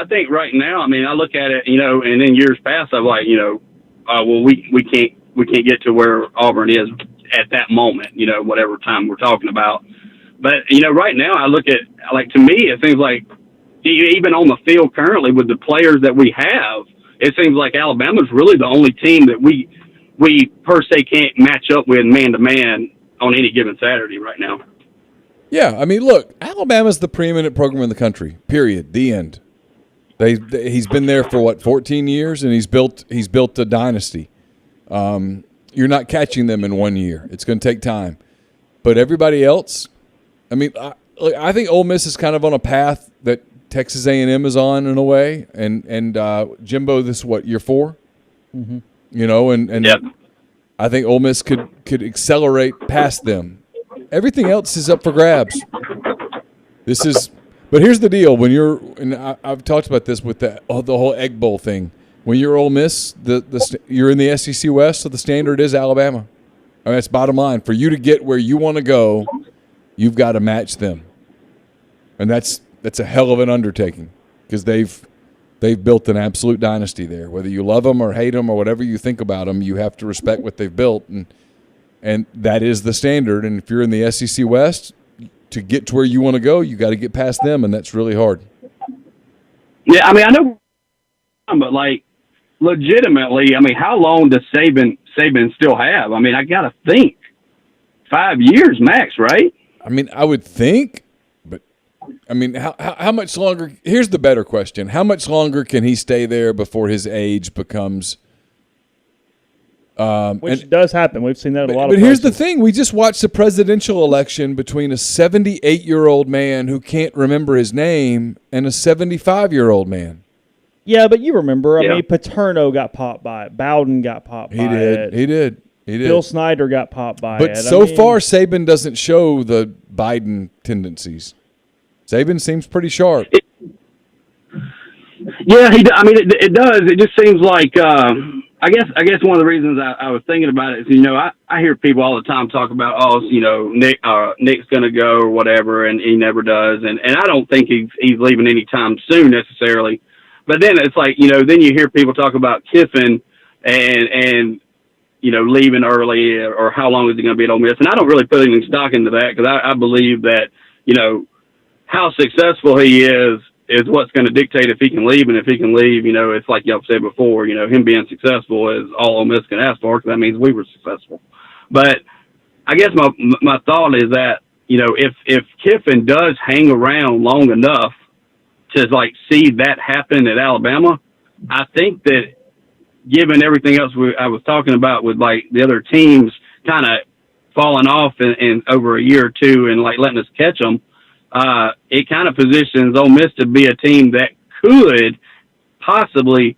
think right now. I mean, I look at it, and in years past, I'm like, we can't get to where Auburn is at that moment, whatever time we're talking about. But right now, I look at, like, to me, it seems like even on the field currently with the players that we have, it seems like Alabama's really the only team that we per se can't match up with man to man on any given Saturday right now. Yeah, I mean, look, Alabama's the preeminent program in the country. Period. The end. He's been there for 14 years, and he's built a dynasty. You're not catching them in 1 year. It's going to take time. But everybody else, I mean, I think Ole Miss is kind of on a path that Texas A&M is on in a way, and Jimbo, this is year 4, and yep. I think Ole Miss could accelerate past them. Everything else is up for grabs. But here's the deal: I've talked about this with the whole Egg Bowl thing. When you're Ole Miss, you're in the SEC West, so the standard is Alabama. I mean, that's bottom line. For you to get where you want to go, you've got to match them, and that's a hell of an undertaking, because they've built an absolute dynasty there. Whether you love them or hate them or whatever you think about them, you have to respect what they've built, and that is the standard. And if you're in the SEC West, to get to where you want to go, you got to get past them, and that's really hard. Yeah, I mean, I know, but like, legitimately, I mean, how long does Saban still have? I mean, I got to think 5 years max, right? I mean, I would think, but I mean, how much longer? Here's the better question: how much longer can he stay there before his age becomes? Which does happen. We've seen that a lot of places. But here's the thing. We just watched a presidential election between a 78-year-old man who can't remember his name and a 75-year-old man. Yeah, but you remember. I mean, Paterno got popped by it. Bowden got popped by it. He did. Bill Snyder got popped by it. But so far, Saban doesn't show the Biden tendencies. Saban seems pretty sharp. Yeah, I mean, it does. It just seems like I guess one of the reasons I was thinking about it is, I hear people all the time talk about, Nick's going to go or whatever, and he never does, and I don't think he's leaving anytime soon necessarily. But then it's like, then you hear people talk about Kiffin and leaving early, or how long is he going to be at Ole Miss, and I don't really put any stock into that, because I believe that how successful he is what's going to dictate if he can leave. And if he can leave, it's like y'all said before, him being successful is all Ole Miss can ask for, because that means we were successful. But I guess my thought is that, if Kiffin does hang around long enough to see that happen at Alabama, I think that given everything else I was talking about with the other teams kind of falling off in over a year or two and letting us catch them, it kind of positions Ole Miss to be a team that could possibly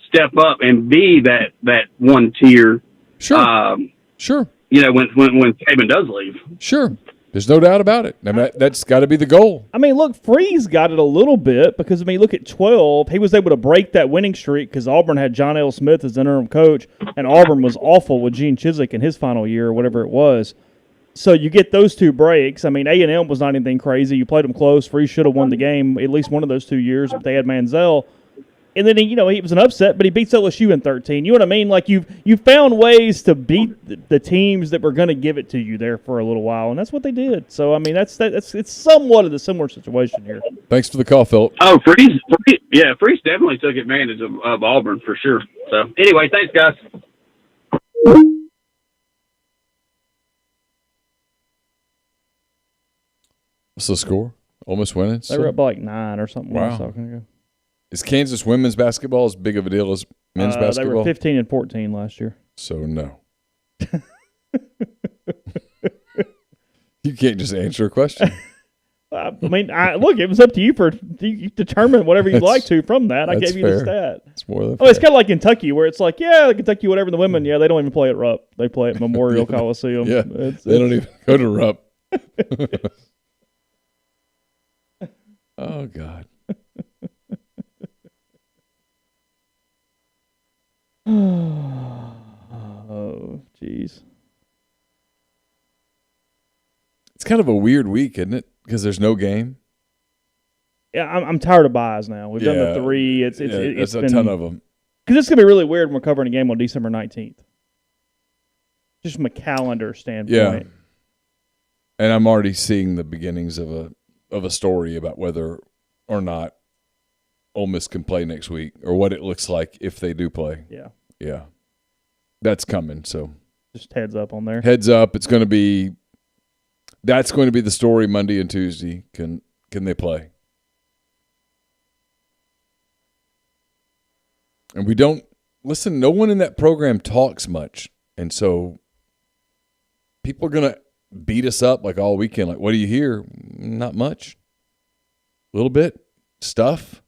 step up and be that one tier. Sure. Sure. When Saban does leave. Sure. There's no doubt about it. I mean, that's got to be the goal. I mean, look, Freeze got it a little bit because, look at 12. He was able to break that winning streak because Auburn had John L. Smith as interim coach, and Auburn was awful with Gene Chizik in his final year or whatever it was. So you get those two breaks. I mean, A&M was not anything crazy. You played them close. Freeze should have won the game at least one of those 2 years, but they had Manziel. And then, he was an upset, but he beats LSU in 13. You know what I mean? You found ways to beat the teams that were going to give it to you there for a little while, and that's what they did. So, I mean, it's somewhat of a similar situation here. Thanks for the call, Philip. Oh, Freeze definitely took advantage of Auburn for sure. So, anyway, thanks, guys. What's the score? Ole Miss winning? They were up by 9 or something. Wow. Ago. Is Kansas women's basketball as big of a deal as men's basketball? They were 15 and 14 last year. So, no. You can't just answer a question. Look, it was up to you you determine whatever you'd like to from that. I gave you the stat. It's more than fair. It's kind of like Kentucky, where it's like, Kentucky, whatever, the women, they don't even play at Rupp. They play at Memorial Coliseum. Yeah, they don't even go to Rupp. Oh, God. Oh, jeez. It's kind of a weird week, isn't it? Because there's no game. Yeah, I'm tired of buys now. We've done the 3. It's been a ton of them. Because it's going to be really weird when we're covering a game on December 19th. Just from a calendar standpoint. Yeah. And I'm already seeing the beginnings of a story about whether or not Ole Miss can play next week, or what it looks like if they do play. Yeah. Yeah. That's coming, so. Just heads up on there. Heads up. That's going to be the story Monday and Tuesday. Can they play? And we don't listen, no one in that program talks much. And so people are going to beat us up all weekend. What do you hear? Not much. A little bit. Stuff.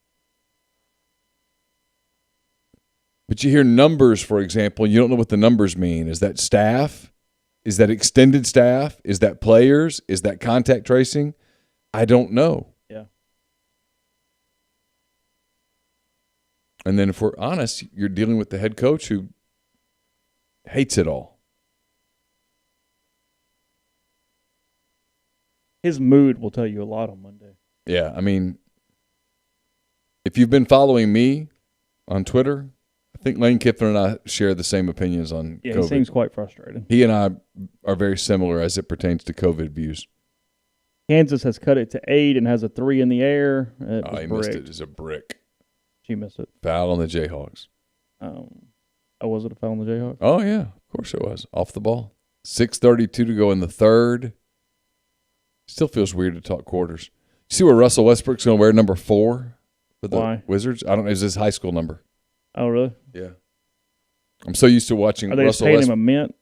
But you hear numbers, for example, and you don't know what the numbers mean. Is that staff? Is that extended staff? Is that players? Is that contact tracing? I don't know. Yeah. And then if we're honest, you're dealing with the head coach who hates it all. His mood will tell you a lot on Monday. Yeah, I mean, if you've been following me on Twitter, I think Lane Kiffin and I share the same opinions on COVID. He seems quite frustrated. He and I are very similar as it pertains to COVID views. Kansas has cut it to 8 and has a 3 in the air. He missed it as a brick. She missed it. Foul on the Jayhawks. Was it a foul on the Jayhawks? Oh, yeah. Of course it was. Off the ball. 6:32 to go in the third. Still feels weird to talk quarters. You see where Russell Westbrook's going to wear number 4 for the Why? Wizards? I don't know. It's his high school number. Oh, really? Yeah. I'm so used to watching Are they Russell just paying Westbrook. him a mint?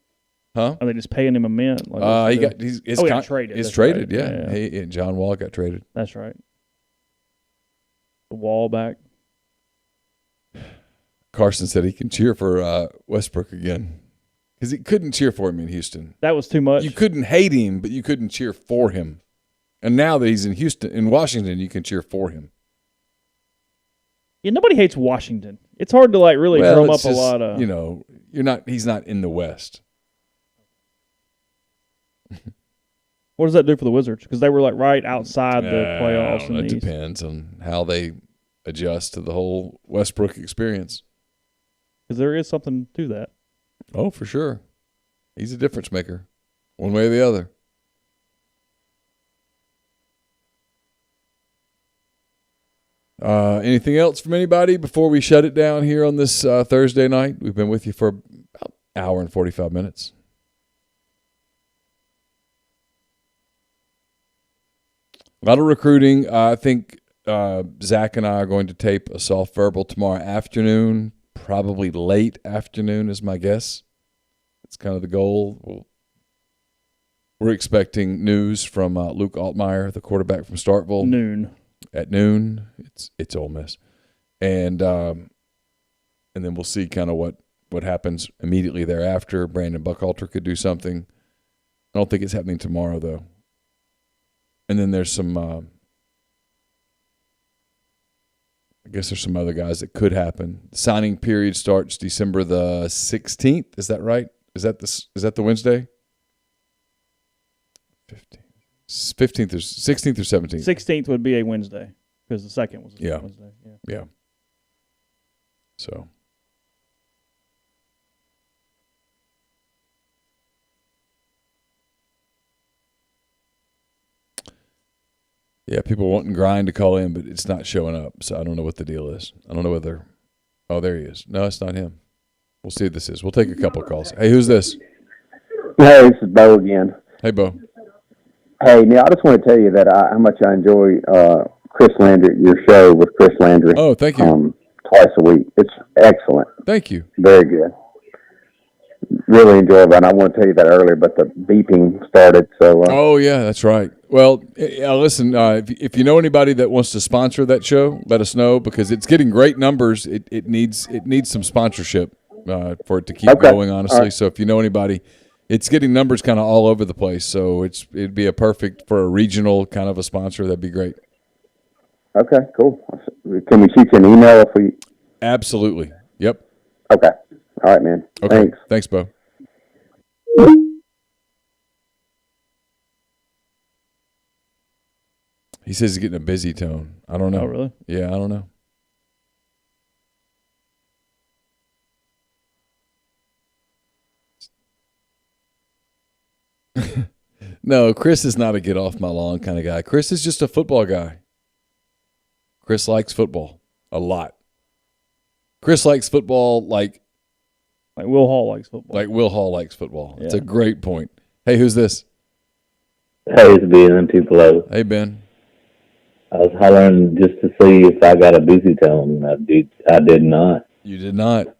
Huh? Are they just paying him a mint? Like He got traded. He's That's traded, right. yeah. He, John Wall got traded. That's right. The Wall back. Carson said he can cheer for Westbrook again because he couldn't cheer for him in Houston. That was too much. You couldn't hate him, but you couldn't cheer for him. And now that he's in Washington, you can cheer for him. Yeah, nobody hates Washington. It's hard to really drum up a lot of. He's not in the West. What does that do for the Wizards? Because they were right outside the playoffs. It depends on how they adjust to the whole Westbrook experience. Because there is something to that. Oh, for sure. He's a difference maker, one way or the other. Anything else from anybody before we shut it down here on this Thursday night? We've been with you for about an hour and 45 minutes. A lot of recruiting. I think Zach and I are going to tape a soft verbal tomorrow afternoon, probably late afternoon is my guess. That's kind of the goal. We're expecting news from Luke Altmaier, the quarterback from Starkville. At noon. It's Ole Miss. And then we'll see kind of what happens immediately thereafter. Brandon Buckhalter could do something. I don't think it's happening tomorrow, though. And then there's some I guess there's some other guys that could happen. The signing period starts December the 16th. Is that right? Is that the Wednesday? 15th or 16th or 17th? 16th would be a Wednesday because the second was a Wednesday. Yeah. So. Yeah, people wanting Grind to call in, but it's not showing up. So I don't know what the deal is. I don't know whether. Oh, there he is. No, it's not him. We'll see what this is. We'll take a couple of calls. Hey, who's this? Hey, this is Bo again. Hey, Bo. Hey, Neal, I just want to tell you that how much I enjoy Chris Landry, your show with Chris Landry. Oh, thank you. Twice a week. It's excellent. Thank you. Very good. Really enjoyable, and I want to tell you that earlier, but the beeping started. So. Oh yeah, that's right. Well, listen, if you know anybody that wants to sponsor that show, let us know because it's getting great numbers. It needs some sponsorship for it to keep going. Honestly, right. So if you know anybody, it's getting numbers kind of all over the place. So it'd be a perfect for a regional kind of a sponsor. That'd be great. Okay, cool. Can we shoot you an email if we? Absolutely. Yep. Okay. All right, man. Okay. Thanks, Bo. He says he's getting a busy tone. I don't know. Oh, really? Yeah, I don't know. No, Chris is not a get off my lawn kind of guy. Chris is just a football guy. Chris likes football a lot. Chris likes football like Will Hall likes football. Like Will Hall likes football. Yeah. It's a great point. Hey, who's this? Hey, it's Ben in Tupelo. Hey, Ben. I was hollering just to see if I got a busy tone. I did not. You did not?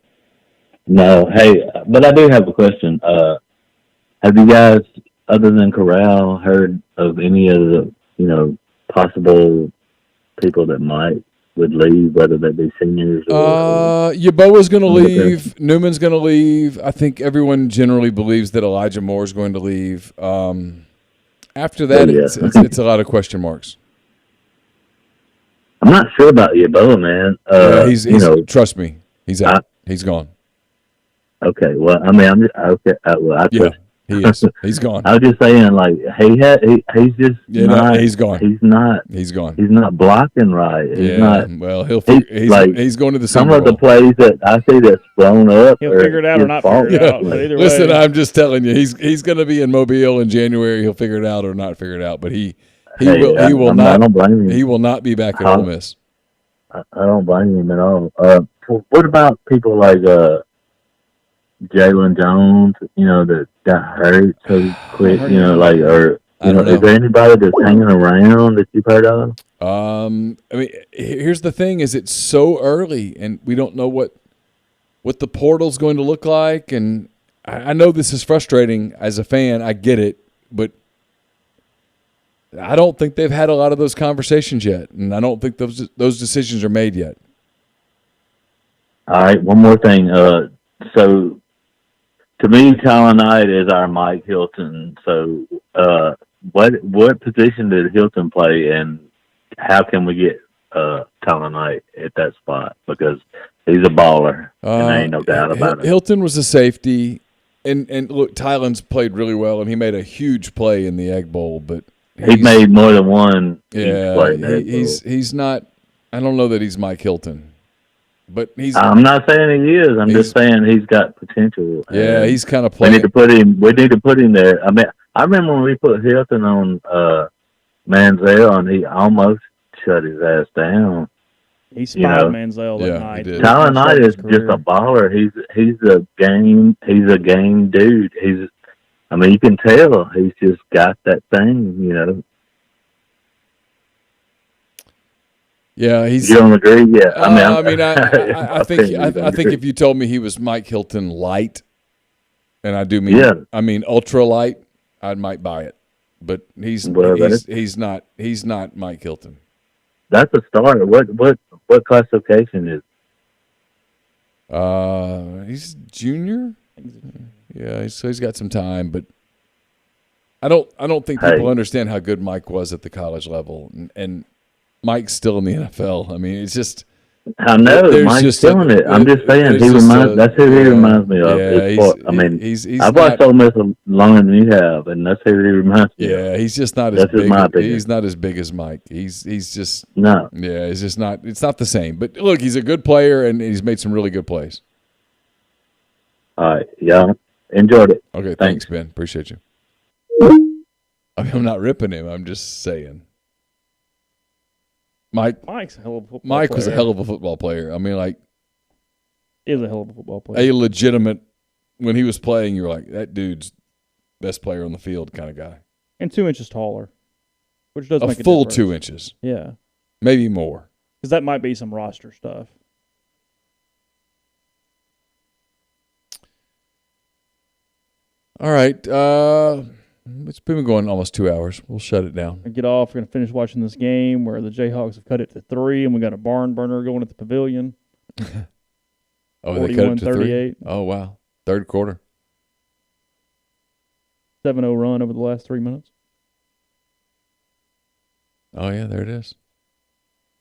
No. Hey, but I do have a question. Have you guys, other than Corral, heard of any of the, possible people that would leave, whether they be seniors or Yaboa's going to leave. Newman's going to leave. I think everyone generally believes that Elijah Moore is going to leave. After that, it's a lot of question marks. I'm not sure about Yaboa, man. He's trust me, he's out. He's gone. Okay, well, I mean, I'm just okay. I trust. He is. He's gone. I was just saying, like, he's just he's gone. He's not. He's gone. He's not blocking right. He's not. Well, he's going to the some Super of the Bowl. plays that I see that's blown up. He'll figure it out or not figure it out. But either Listen, way. I'm just telling you, he's going to be in Mobile in January. He'll figure it out or not figure it out. But he will not. I don't blame him. He will not be back at Ole Miss. I don't blame him at all. What about people like Jalen Jones? That got hurt so quick. Is there anybody that's hanging around that you've heard of? I mean, here's the thing: is it's so early, and we don't know what the portal's going to look like. And I know this is frustrating as a fan. I get it, but I don't think they've had a lot of those conversations yet, and I don't think those decisions are made yet. All right, one more thing. So, to me, Colin Knight is our Mike Hilton. So, what position did Hilton play, and how can we get Colin Knight at that spot? Because he's a baller, and there ain't no doubt about it. Hilton was a safety, and look, Tylen's played really well, and he made a huge play in the Egg Bowl, but he made more than one. He's not. I don't know that he's Mike Hilton, but he's. I'm not saying he is. I'm just saying he's got potential. Yeah, he's kind of playing. We need to put him there. I mean, I remember when we put Hilton on Manziel, and he almost shut his ass down. He spied Manziel that night. Colin Knight is just a baller. He's a game dude. I mean, you can tell he's just got that thing, Yeah, he's. You don't agree? Yeah, I think if you told me he was Mike Hilton light, and I do mean, I mean ultra light, I might buy it. But he's not Mike Hilton. That's a starter. What classification is? He's junior. Yeah, so he's got some time, but I don't think people understand how good Mike was at the college level, and Mike's still in the NFL. I mean, it's just. I know Mike's killing it. I'm just saying that's who he reminds me of. Yeah, I've watched Ole Miss longer than you have, and that's who he reminds me of. Yeah, he's just not as big. He's not as big as Mike. He's just no. Yeah, it's just not. It's not the same. But look, he's a good player, and he's made some really good plays. All right, yeah, enjoyed it. Okay, thanks, Ben. Appreciate you. I mean, I'm not ripping him. I'm just saying. Mike's a hell of a football player. Mike was a hell of a football player. I mean, like, is a hell of a football player. A legitimate, when he was playing, you were like, that dude's best player on the field kind of guy. And 2 inches taller, which does make a difference. A full 2 inches. Yeah. Maybe more. Because that might be some roster stuff. All right. It's been going almost 2 hours. We'll shut it down. And get off. We're going to finish watching this game where the Jayhawks have cut it to 3, and we got a barn burner going at the Pavilion. They cut it to 3? Oh, wow. Third quarter. 7-0 run over the last 3 minutes. Oh, yeah, there it is.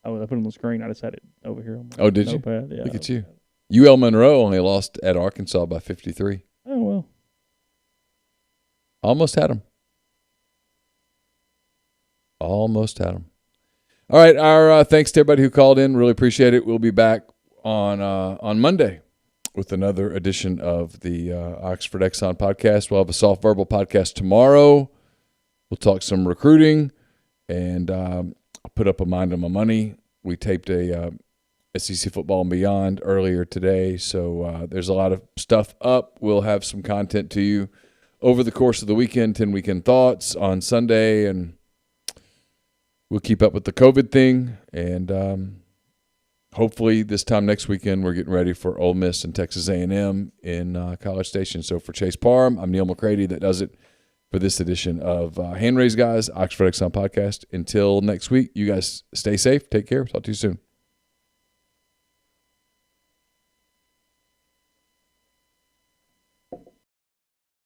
Oh, I put it on the screen. I just had it over here on my did notepad. you? Yeah, look at you. UL Monroe only lost at Arkansas by 53. Oh, well. Almost had him. Almost had him. All right. Our thanks to everybody who called in. Really appreciate it. We'll be back on Monday with another edition of the Oxford Exxon podcast. We'll have a soft verbal podcast tomorrow. We'll talk some recruiting, and I'll put up a Mind on My Money. We taped a SEC Football and Beyond earlier today, so there's a lot of stuff up. We'll have some content to you over the course of the weekend, 10 weekend thoughts on Sunday, and we'll keep up with the COVID thing. And hopefully this time next weekend we're getting ready for Ole Miss and Texas A&M in College Station. So for Chase Parham, I'm Neal McCready. That does it for this edition of Hand Raise Guys, Oxford Exxon Podcast. Until next week, you guys stay safe. Take care. Talk to you soon.